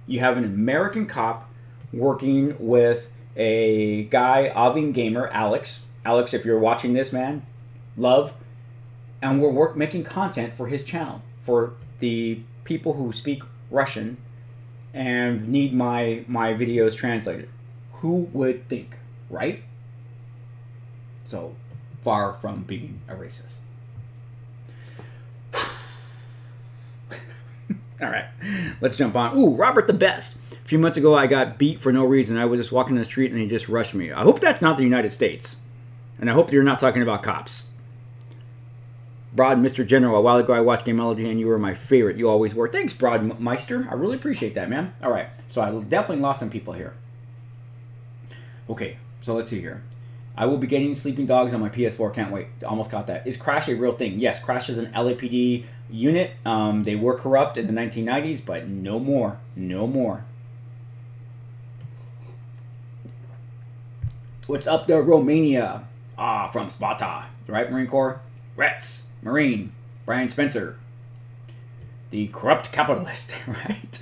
You have an American cop working with a guy, Avin Gamer, Alex. Alex, if you're watching this, man, love. And we're making content for his channel, for the people who speak Russian and need my videos translated. Who would think, right? So, far from being a racist. All right, let's jump on. Ooh, Robert the Best. A few months ago, I got beat for no reason. I was just walking the street and he just rushed me. I hope that's not the United States. And I hope you're not talking about cops. Broad Mr. General, a while ago I watched Gamertag and you were my favorite. You always were. Thanks, Broad Meister. I really appreciate that, man. All right, so I definitely lost some people here. Okay, so let's see here. I will be getting Sleeping Dogs on my PS4. Can't wait. Almost got that. Is Crash a real thing? Yes, Crash is an LAPD unit. They were corrupt in the 1990s, but no more. No more. What's up there, Romania? Ah, from Sparta. Right, Marine Corps? Rets. Marine. Brian Spencer. The corrupt capitalist, right?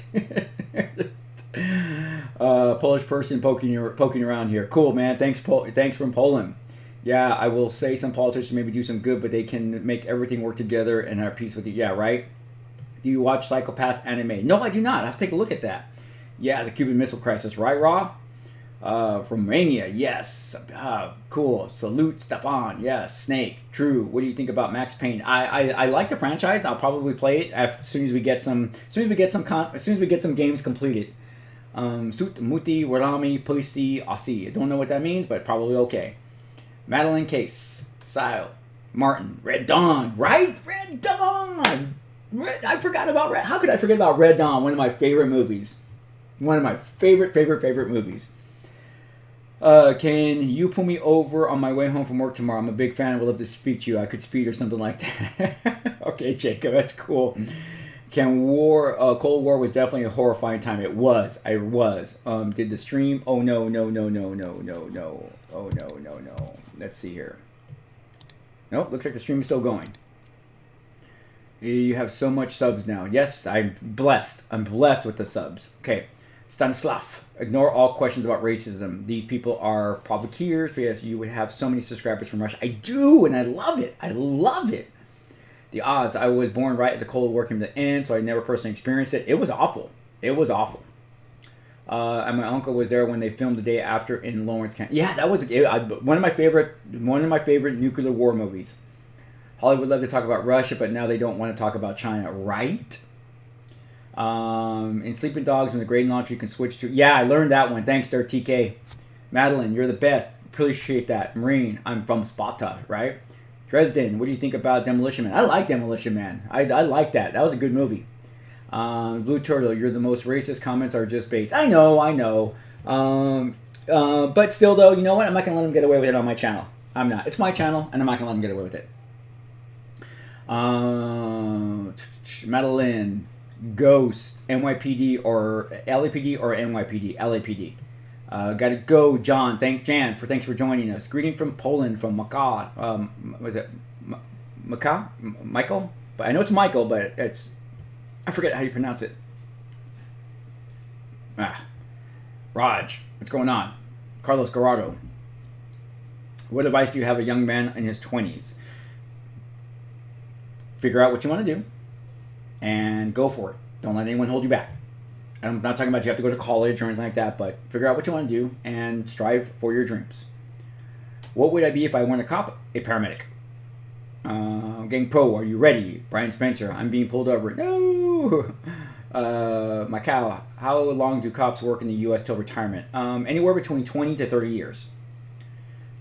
Polish person poking around here. Cool, man. Thanks from Poland. Yeah, I will say some politicians maybe do some good, but they can make everything work together and have peace with you. Yeah, right? Do you watch Psychopaths anime? No, I do not. I have to take a look at that. Yeah, the Cuban Missile Crisis. Right, Raw? From Romania, yes. Cool. Salute, Stefan. Yes. Snake. True. What do you think about Max Payne? I like the franchise. I'll probably play it as soon as we get some games completed. Sut Muti Warami Puisi Asi. I don't know what that means, but probably okay. Madeline Case. Sile. Martin. Red Dawn. Right? Red Dawn. I forgot about Red. How could I forget about Red Dawn? One of my favorite movies. One of my favorite movies. Can you pull me over on my way home from work tomorrow? I'm a big fan. I would love to speak to you. I could speed or something like that. Okay, Jacob, that's cool. Cold War was definitely a horrifying time. It was. I was. Did the stream? Oh, no. Oh, no. Let's see here. Nope, looks like the stream is still going. You have so much subs now. Yes, I'm blessed. I'm blessed with the subs. Okay. Stanislav, ignore all questions about racism. These people are provocateurs. Yes, you would have so many subscribers from Russia. I do, and I love it. I love it. The Oz, I was born right at the Cold War came to the end, so I never personally experienced it. It was awful. It was awful. And my uncle was there when they filmed The Day After in Lawrence County. Yeah, that was one of my favorite nuclear war movies. Hollywood would love to talk about Russia, but now they don't want to talk about China, right? In Sleeping Dogs, when the grade launcher you can switch to. Yeah, I learned that one. Thanks there, TK. Madeline, you're the best. Appreciate that. Marine, I'm from Sparta, right? Dresden, what do you think about Demolition Man? I like Demolition Man. I like that. That was a good movie. Blue Turtle, you're the most racist. Comments are just baits. I know. But still, though, you know what? I'm not going to let them get away with it on my channel. I'm not. It's my channel, and I'm not going to let them get away with it. Madeline, Ghost, NYPD or LAPD or NYPD? LAPD. Gotta go, John. Thanks for joining us. Greeting from Poland, from Maka. Was it Maka? Michael? But I know it's Michael, but I forget how you pronounce it. Raj, what's going on? Carlos Garado. What advice do you have a young man in his 20s? Figure out what you want to do and go for it. Don't let anyone hold you back. I'm not talking about you have to go to college or anything like that, but figure out what you want to do and strive for your dreams. What would I be if I weren't a cop? A paramedic. Gang Pro, are you ready? Brian Spencer, I'm being pulled over. No! Macau, how long do cops work in the U.S. till retirement? Anywhere between 20 to 30 years.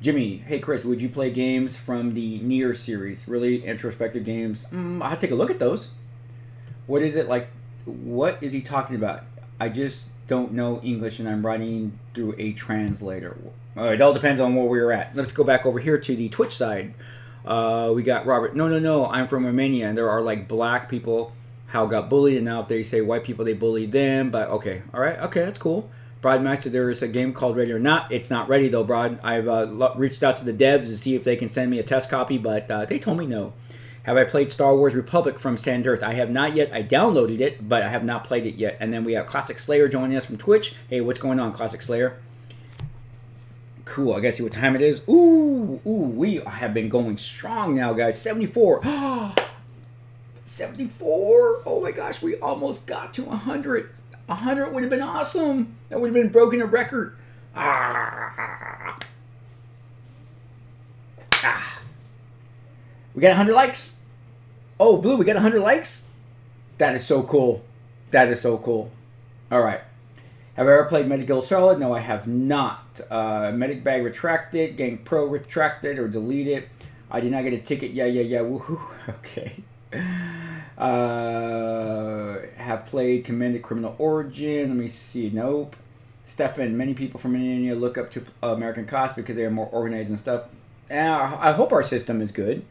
Jimmy, hey Chris, would you play games from the Nier series? Really introspective games? I'll have to take a look at those. What is it like? What is he talking about? I just don't know English and I'm writing through a translator. It all depends on where we're at. Let's go back over here to the Twitch side. We got Robert. No. I'm from Romania, and there are like black people how got bullied, and now if they say white people, they bully them. But okay, all right, okay, that's cool. Broadmaster, there is a game called Ready or Not. It's not ready though, Broad. I've reached out to the devs to see if they can send me a test copy, but they told me no. Have I played Star Wars Republic from Sand Earth? I have not yet. I downloaded it, but I have not played it yet. And then we have Classic Slayer joining us from Twitch. Hey, what's going on, Classic Slayer? Cool. I gotta see what time it is. Ooh, we have been going strong now, guys. 74. 74. Oh my gosh, we almost got to 100. 100 would have been awesome. That would have been broken a record. We got 100 likes. Oh, Blue, we got 100 likes? That is so cool. That is so cool. All right. Have I ever played Medic Guild Solid? No, I have not. Medic Bag retracted. Gang Pro retracted or deleted. I did not get a ticket. Yeah. Woohoo. Okay. Have played Commended Criminal Origin. Let me see. Nope. Stefan, many people from India look up to American cops because they are more organized and stuff. I hope our system is good.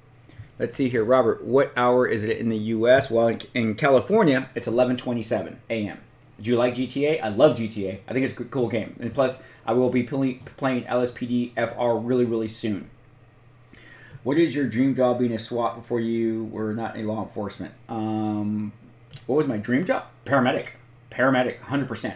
Let's see here. Robert, what hour is it in the U.S.? Well, in California, it's 11:27 a.m. Do you like GTA? I love GTA. I think it's a cool game. And plus, I will be playing LSPD FR really, really soon. What is your dream job being a SWAT before you were not in law enforcement? What was my dream job? Paramedic. Paramedic, 100%.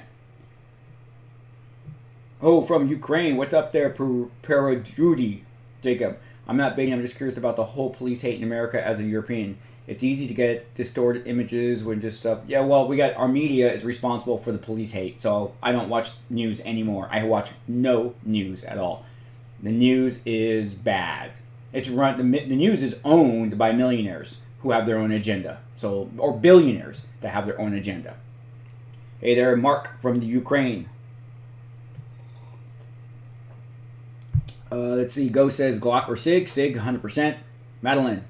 Oh, from Ukraine. What's up there, Paradrudy? Jacob. I'm not baiting. I'm just curious about the whole police hate in America as a European. It's easy to get distorted images when just stuff. Yeah, well, we got our media is responsible for the police hate, so I don't watch news anymore. I watch no news at all. The news is bad. It's run. The news is owned by millionaires who have their own agenda. So, or billionaires that have their own agenda. Hey there, Mark from the Ukraine. Let's see. Go says Glock or Sig. Sig, 100%. Madeline,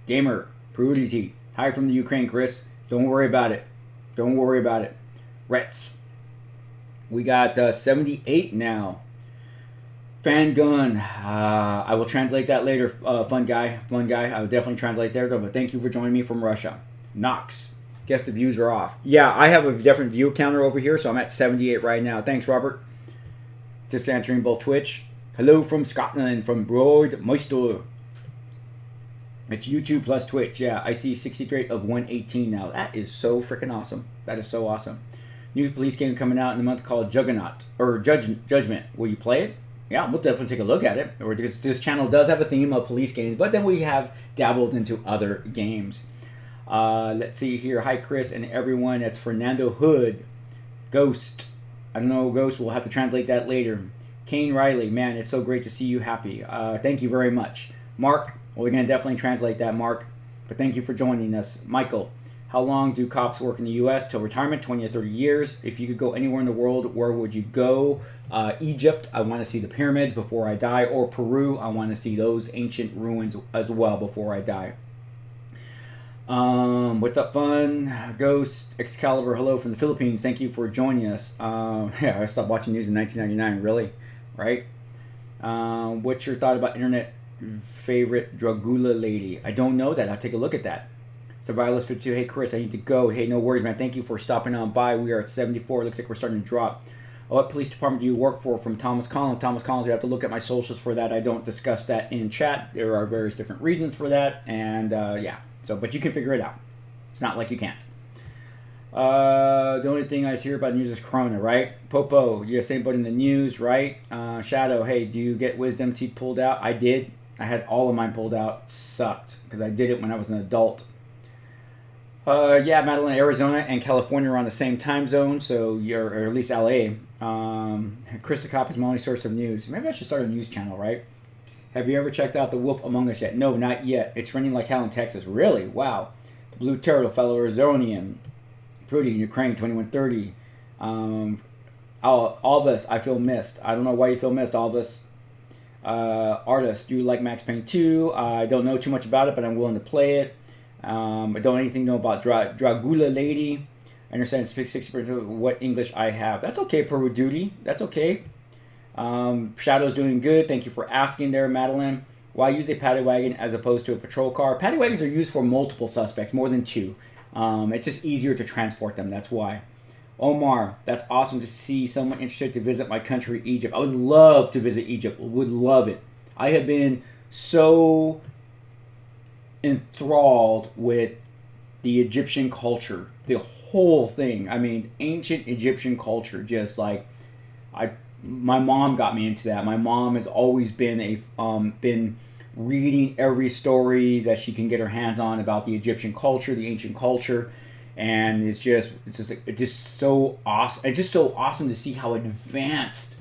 Gamer, Prudity. Hi from the Ukraine, Chris. Don't worry about it. Don't worry about it. Rets. We got 78 now. Fan gun. I will translate that later. Fun guy. I will definitely translate there. But thank you for joining me from Russia. Knox. Guess the views are off. Yeah, I have a different view counter over here, so I'm at 78 right now. Thanks, Robert. Just answering both Twitch. Hello from Scotland, from Broadmeister. It's YouTube plus Twitch. Yeah, I see 63 of 118 now. That is so freaking awesome. That is so awesome. New police game coming out in a month called Juggernaut or Judgment. Will you play it? Yeah, we'll definitely take a look at it. Or this channel does have a theme of police games, but then we have dabbled into other games. Let's see here. Hi, Chris and everyone. That's Fernando Hood. Ghost. I don't know, Ghost. We'll have to translate that later. Kane Riley. Man, it's so great to see you happy. Thank you very much. Mark. Well, we're going to definitely translate that, Mark. But thank you for joining us. Michael. How long do cops work in the U.S. till retirement? 20 or 30 years. If you could go anywhere in the world, where would you go? Egypt. I want to see the pyramids before I die. Or Peru. I want to see those ancient ruins as well before I die. What's up, fun? Ghost, Excalibur, hello from the Philippines. Thank you for joining us. Yeah, I stopped watching news in 1999. Really? Right? What's your thought about internet favorite Dragula lady? I don't know that. I'll take a look at that. Survivalist 52. Hey, Chris, I need to go. Hey, no worries, man. Thank you for stopping on by. We are at 74. Looks like we're starting to drop. What police department do you work for? From Thomas Collins. Thomas Collins, you have to look at my socials for that. I don't discuss that in chat. There are various different reasons for that. And, yeah. So, but you can figure it out. It's not like you can't. The only thing I hear about news is Corona, right? Popo, you're the same but in the news, right? Shadow, hey, do you get wisdom teeth pulled out? I did. I had all of mine pulled out. Sucked. Because I did it when I was an adult. Yeah, Madeline, Arizona and California are on the same time zone, so you're, or at least LA. Chris the Cop is my only source of news. Maybe I should start a news channel, right? Have you ever checked out The Wolf Among Us yet? No, not yet. It's running like hell in Texas. Really? Wow. The Blue Turtle, fellow Arizonian. Prudy, Ukraine, 2130. Alvis, I feel missed. I don't know why you feel missed, Alvis. Artist, do you like Max Payne 2? I don't know too much about it, but I'm willing to play it. I don't anything know about Dragula Lady. I understand 60% of what English I have. That's okay, Peru Duty. That's okay. Shadow's doing good. Thank you for asking there, Madeline. Why use a paddy wagon as opposed to a patrol car? Paddy wagons are used for multiple suspects, more than two. It's just easier to transport them. That's why. Omar, that's awesome to see someone interested to visit my country, Egypt. I would love to visit Egypt. Would love it. I have been so enthralled with the Egyptian culture, the whole thing. I mean, ancient Egyptian culture. Just like my mom got me into that. My mom has always been been reading every story that she can get her hands on about the Egyptian culture, the ancient culture. And it's just so awesome. It's just so awesome to see how advanced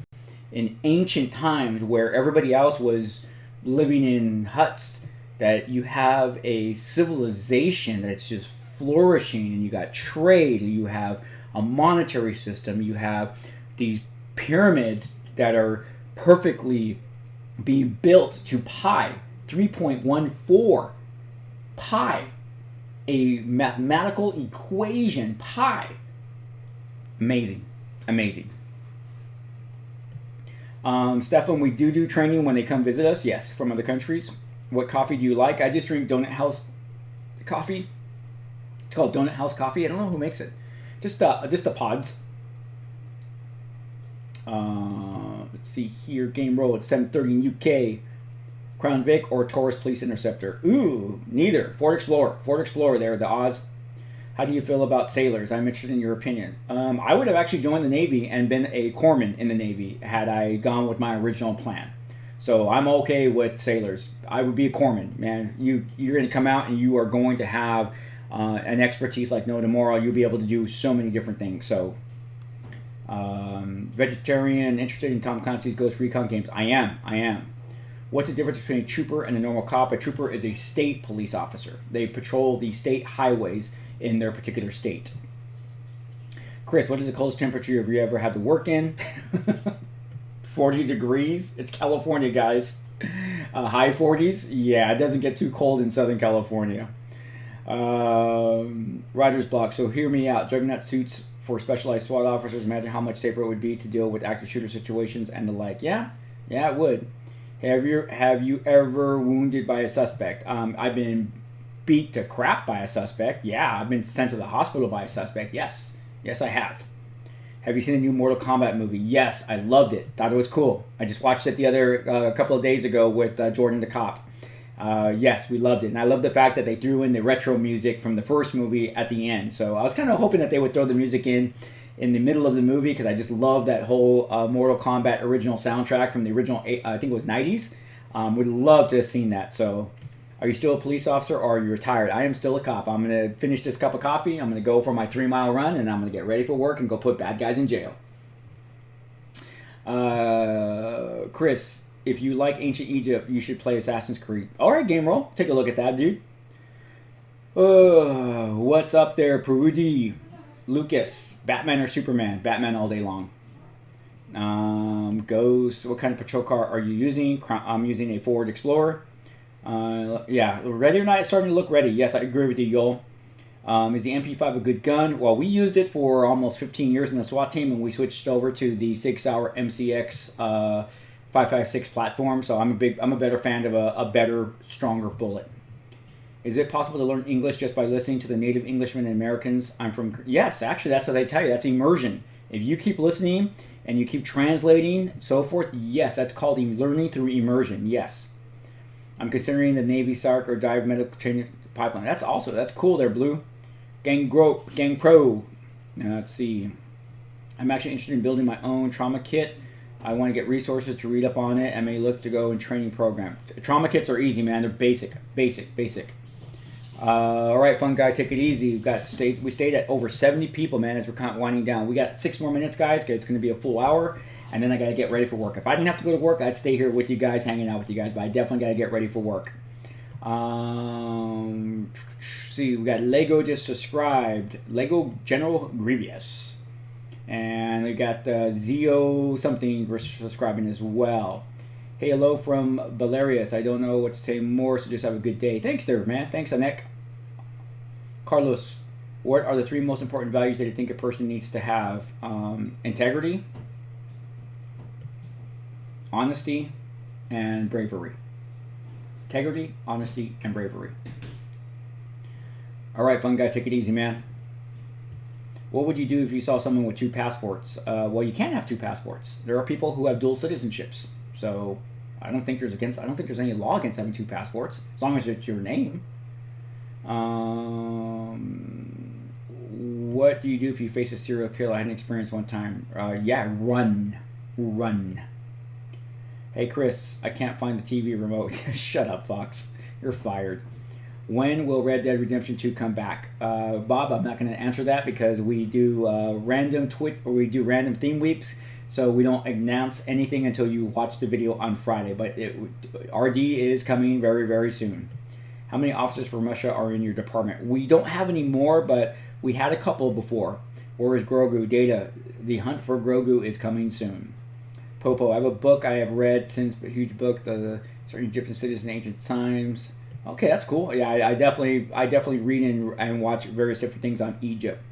in ancient times, where everybody else was living in huts, that you have a civilization that's just flourishing, and you got trade, and you have a monetary system, you have these pyramids that are perfectly being built to pi, 3.14 pi. A mathematical equation, pi. Amazing. Stefan, we do training when they come visit us. Yes, from other countries. What coffee do you like? I just drink Donut House coffee. It's called Donut House coffee. I don't know who makes it. Just the pods. Let's see here. Game roll at 7:30 in UK. Crown Vic or Taurus Police Interceptor? Ooh, neither. Ford Explorer there, the Oz. How do you feel about sailors? I'm interested in your opinion. I would have actually joined the Navy and been a corpsman in the Navy had I gone with my original plan. So I'm okay with sailors. I would be a corpsman, man. You're going to come out and you are going to have an expertise like no tomorrow. You'll be able to do so many different things. So, vegetarian, interested in Tom Clancy's Ghost Recon games? I am. What's the difference between a trooper and a normal cop? A trooper is a state police officer. They patrol the state highways in their particular state. Chris, what is the coldest temperature have you ever had to work in? 40 degrees. It's California, guys. High 40s. Yeah, it doesn't get too cold in Southern California. Writer's block. So hear me out. Juggernaut suits for specialized SWAT officers. Imagine how much safer it would be to deal with active shooter situations and the like. Yeah, it would. Have you ever wounded by a suspect? I've been beat to crap by a suspect. Yeah, I've been sent to the hospital by a suspect. Yes, I have. Have you seen the new Mortal Kombat movie? Yes, I loved it. Thought it was cool. I just watched it a couple of days ago with Jordan the Cop. Yes, we loved it. And I love the fact that they threw in the retro music from the first movie at the end. So I was kind of hoping that they would throw the music in the middle of the movie, because I just love that whole Mortal Kombat original soundtrack from the original, I think it was 90s. Would love to have seen that. So, are you still a police officer or are you retired? I am still a cop. I'm going to finish this cup of coffee. I'm going to go for my 3-mile run, and I'm going to get ready for work and go put bad guys in jail. Chris, if you like ancient Egypt, you should play Assassin's Creed. All right, game roll. Take a look at that, dude. What's up there, Perudi? Lucas, Batman or Superman? Batman all day long. Ghost, what kind of patrol car are you using? I'm using a Ford Explorer. Yeah, ready or not, it's starting to look ready. Yes, I agree with you, Yoel. Is the MP5 a good gun? Well, we used it for almost 15 years in the SWAT team, and we switched over to the Sig Sauer MCX 5.56 platform. So I'm a better fan of a better, stronger bullet. Is it possible to learn English just by listening to the native Englishmen and Americans? Yes, actually, that's what they tell you. That's immersion. If you keep listening and you keep translating and so forth, yes, that's called learning through immersion. Yes. I'm considering the Navy SARC or dive medical training pipeline. That's cool there, Blue. Gang Pro. Now, let's see. I'm actually interested in building my own trauma kit. I want to get resources to read up on it and may look to go in training program. Trauma kits are easy, man. They're basic. All right, fun guy, take it easy. We stayed at over 70 people, man, as we're kind of winding down. We got 6 more minutes, guys, because it's going to be a full hour, and then I got to get ready for work. If I didn't have to go to work, I'd stay here with you guys, hanging out with you guys, but I definitely got to get ready for work. See, we got Lego just subscribed. Lego General Grievous. And we got Zio something subscribing as well. Hey, hello from Valerius. I don't know what to say more, so just have a good day. Thanks there, man. Thanks, Anek. Carlos, What are the 3 most important values that you think a person needs to have? Integrity, honesty, and bravery. Integrity, honesty, and bravery. All right, fun guy, take it easy, man. What would you do if you saw someone with 2 passports? Well, you can't have 2 passports. There are people who have dual citizenships. So I don't think there's any law against having 2 passports, as long as it's your name. What do you do if you face a serial killer? I had an experience one time. Yeah, run. Hey, Chris, I can't find the TV remote. Shut up, Fox. You're fired. When will Red Dead Redemption 2 come back? Bob, I'm not going to answer that because we do random random theme weeks, so we don't announce anything until you watch the video on Friday. But RD is coming very, very soon. How many officers from Russia are in your department? We don't have any more, but we had a couple before. Where is Grogu? Data. The hunt for Grogu is coming soon. Popo, I have a book I have read since, a huge book, the certain Egyptian cities in ancient times. Okay, that's cool. Yeah, I definitely read and watch various different things on Egypt.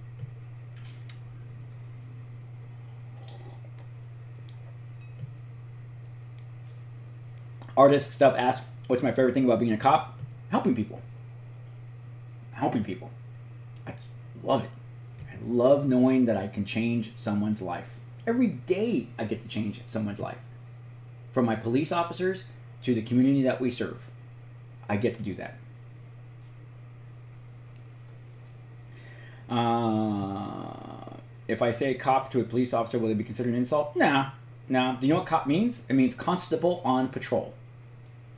Artist Stuff asks, what's my favorite thing about being a cop? Helping people. I love it. I love knowing that I can change someone's life. Every day I get to change someone's life. From my police officers to the community that we serve. I get to do that. If I say cop to a police officer, will it be considered an insult? Nah. Do you know what cop means? It means constable on patrol.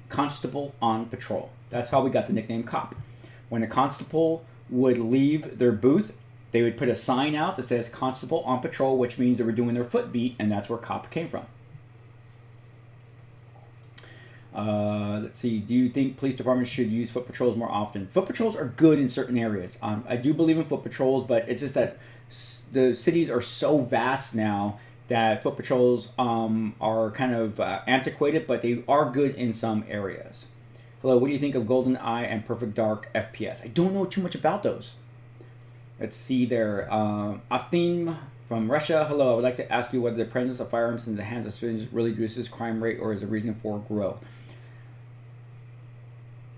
Constable on patrol. That's how we got the nickname cop. When a constable would leave their booth, they would put a sign out that says constable on patrol, which means they were doing their foot beat, and that's where cop came from. Let's see. Do you think police departments should use foot patrols more often? Foot patrols are good in certain areas. I do believe in foot patrols, but it's just that the cities are so vast now that foot patrols are kind of antiquated, but they are good in some areas. Hello, what do you think of GoldenEye and Perfect Dark FPS? I don't know too much about those. Let's see there. Atim from Russia. Hello, I would like to ask you whether the presence of firearms in the hands of civilians really reduces crime rate or is a reason for growth.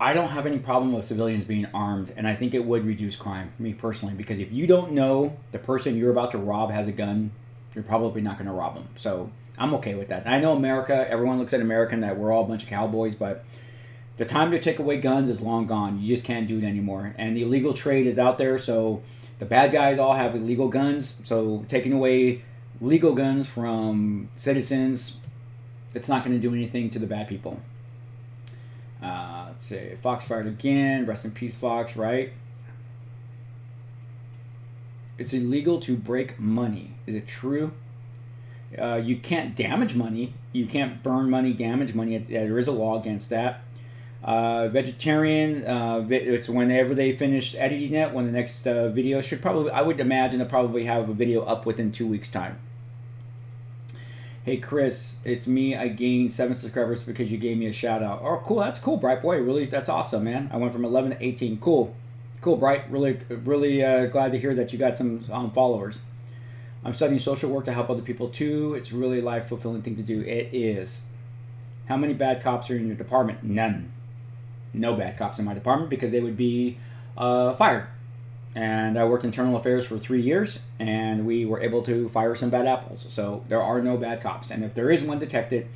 I don't have any problem with civilians being armed, and I think it would reduce crime, me personally, because if you don't know the person you're about to rob has a gun, you're probably not going to rob them. So I'm okay with that. I know America, everyone looks at America and that we're all a bunch of cowboys, but the time to take away guns is long gone. You just can't do it anymore. And the illegal trade is out there, so the bad guys all have illegal guns. So taking away legal guns from citizens, it's not going to do anything to the bad people. Let's see. Fox fired again. Rest in peace, Fox, right? It's illegal to break money. Is it true? You can't damage money. You can't burn money, damage money. There is a law against that. Vegetarian, it's whenever they finish editing it, when the next video should probably, I would imagine they'll probably have a video up within 2 weeks' time. Hey Chris, it's me. I gained 7 subscribers because you gave me a shout out. Oh, cool. That's cool, Bright Boy. Really, that's awesome, man. I went from 11 to 18. Cool, Bright. Really glad to hear that you got some followers. I'm studying social work to help other people too. It's really a life-fulfilling thing to do. It is. How many bad cops are in your department? None. No bad cops in my department because they would be fired. And I worked internal affairs for 3 years, and we were able to fire some bad apples. So there are no bad cops. And if there is one detected,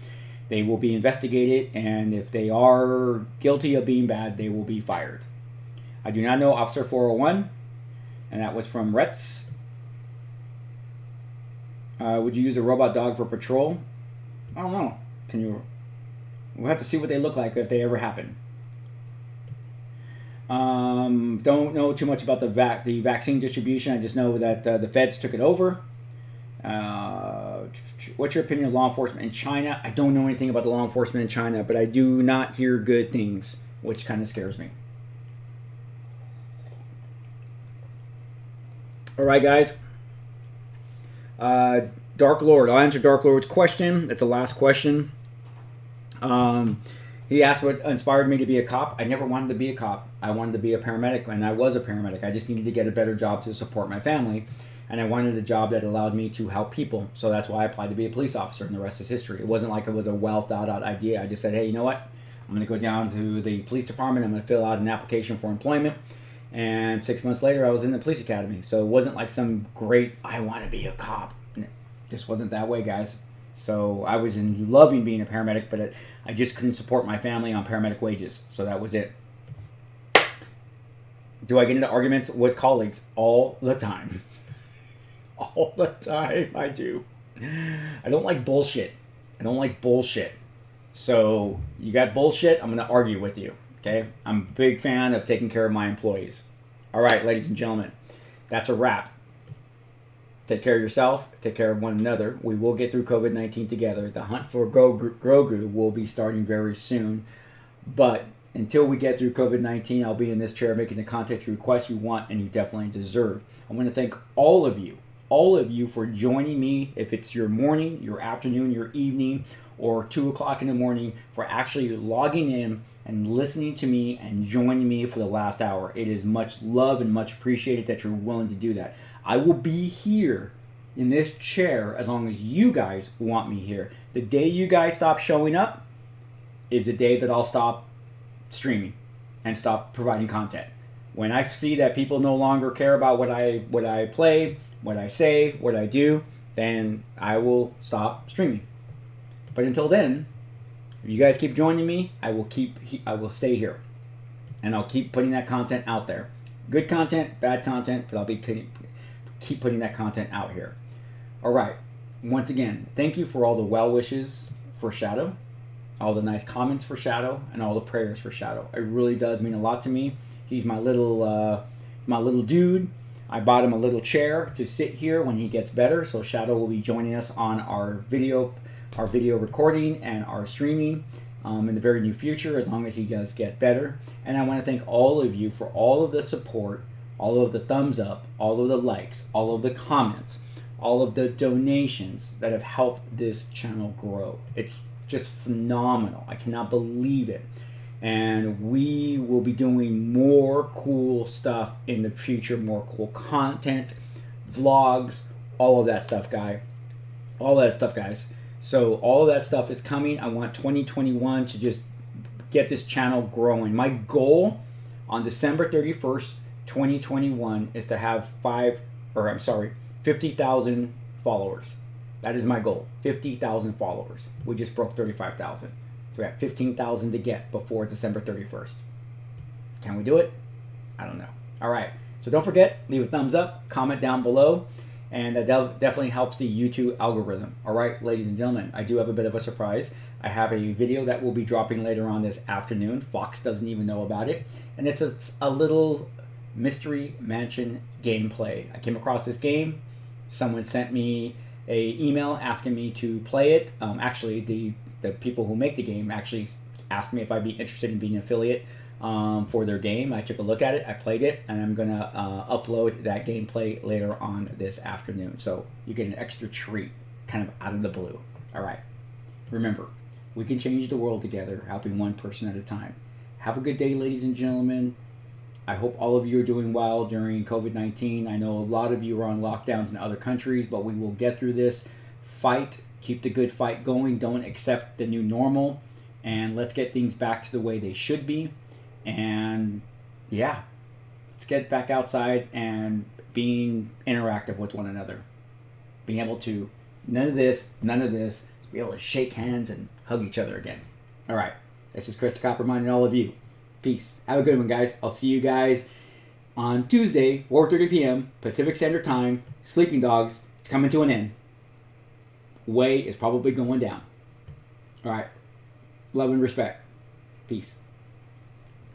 they will be investigated. And if they are guilty of being bad, they will be fired. I do not know Officer 401, and that was from Retz. Would you use a robot dog for patrol? I don't know. We'll have to see what they look like if they ever happen. Don't know too much about the vaccine distribution. I just know that the feds took it over. What's your opinion of law enforcement in China? I don't know anything about the law enforcement in China, but I do not hear good things, which kind of scares me. All right, guys. Dark Lord. I'll answer Dark Lord's question. It's the last question. He asked what inspired me to be a cop. I never wanted to be a cop. I wanted to be a paramedic, and I was a paramedic. I just needed to get a better job to support my family, and I wanted a job that allowed me to help people. So that's why I applied to be a police officer, and the rest is history. It wasn't like it was a well thought out idea. I just said, hey, you know what? I'm going to go down to the police department. I'm going to fill out an application for employment. And 6 months later, I was in the police academy. So it wasn't like some great, I want to be a cop. It just wasn't that way, guys. So I was loving being a paramedic, but I just couldn't support my family on paramedic wages. So that was it. Do I get into arguments with colleagues? All the time. All the time, I do. I don't like bullshit. I don't like bullshit. So you got bullshit, I'm going to argue with you. Okay? I'm a big fan of taking care of my employees. All right, ladies and gentlemen, that's a wrap. Take care of yourself. Take care of one another. We will get through COVID-19 together. The hunt for Grogu will be starting very soon. But until we get through COVID-19, I'll be in this chair making the content you request, you want, and you definitely deserve. I want to thank all of you for joining me. If it's your morning, your afternoon, your evening, or 2 o'clock in the morning, for actually logging in and listening to me and joining me for the last hour. It is much love and much appreciated that you're willing to do that. I will be here in this chair as long as you guys want me here. The day you guys stop showing up is the day that I'll stop streaming and stop providing content. When I see that people no longer care about what I play, what I say, what I do, then I will stop streaming. But until then, if you guys keep joining me, I will stay here, and I'll keep putting that content out there. Good content, bad content, but I'll be keep putting that content out here. All right. Once again, thank you for all the well wishes for Shadow, all the nice comments for Shadow, and all the prayers for Shadow. It really does mean a lot to me. He's my little dude. I bought him a little chair to sit here when he gets better. So Shadow will be joining us on our video recording and our streaming in the very near future, as long as he does get better. And I want to thank all of you for all of the support, all of the thumbs up, all of the likes, all of the comments, all of the donations that have helped this channel grow. It's just phenomenal. I cannot believe it. And we will be doing more cool stuff in the future, more cool content, vlogs, all of that stuff, guys. So all of that stuff is coming. I want 2021 to just get this channel growing. My goal on December 31st, 2021 is to have 50,000 followers. That is my goal, 50,000 followers. We just broke 35,000. So we have 15,000 to get before December 31st. Can we do it? I don't know. All right. So don't forget, leave a thumbs up, comment down below, and that definitely helps the YouTube algorithm. All right, ladies and gentlemen, I do have a bit of a surprise. I have a video that will be dropping later on this afternoon. Fox doesn't even know about it. And it's a little Mystery Mansion gameplay. I came across this game. Someone sent me an email asking me to play it. Actually, the people who make the game actually asked me if I'd be interested in being an affiliate for their game. I took a look at it, I played it, and I'm going to upload that gameplay later on this afternoon. So you get an extra treat kind of out of the blue. All right. Remember, we can change the world together, helping one person at a time. Have a good day, ladies and gentlemen. I hope all of you are doing well during COVID-19. I know a lot of you are on lockdowns in other countries, but we will get through this. Fight. Keep the good fight going. Don't accept the new normal. And let's get things back to the way they should be. And yeah, let's get back outside and being interactive with one another. Being able to, none of this, be able to shake hands and hug each other again. All right. This is Chris the Cop reminding all of you. Peace. Have a good one, guys. I'll see you guys on Tuesday, 4:30 p.m. Pacific Standard Time. Sleeping Dogs. It's coming to an end. Way is probably going down. All right. Love and respect. Peace.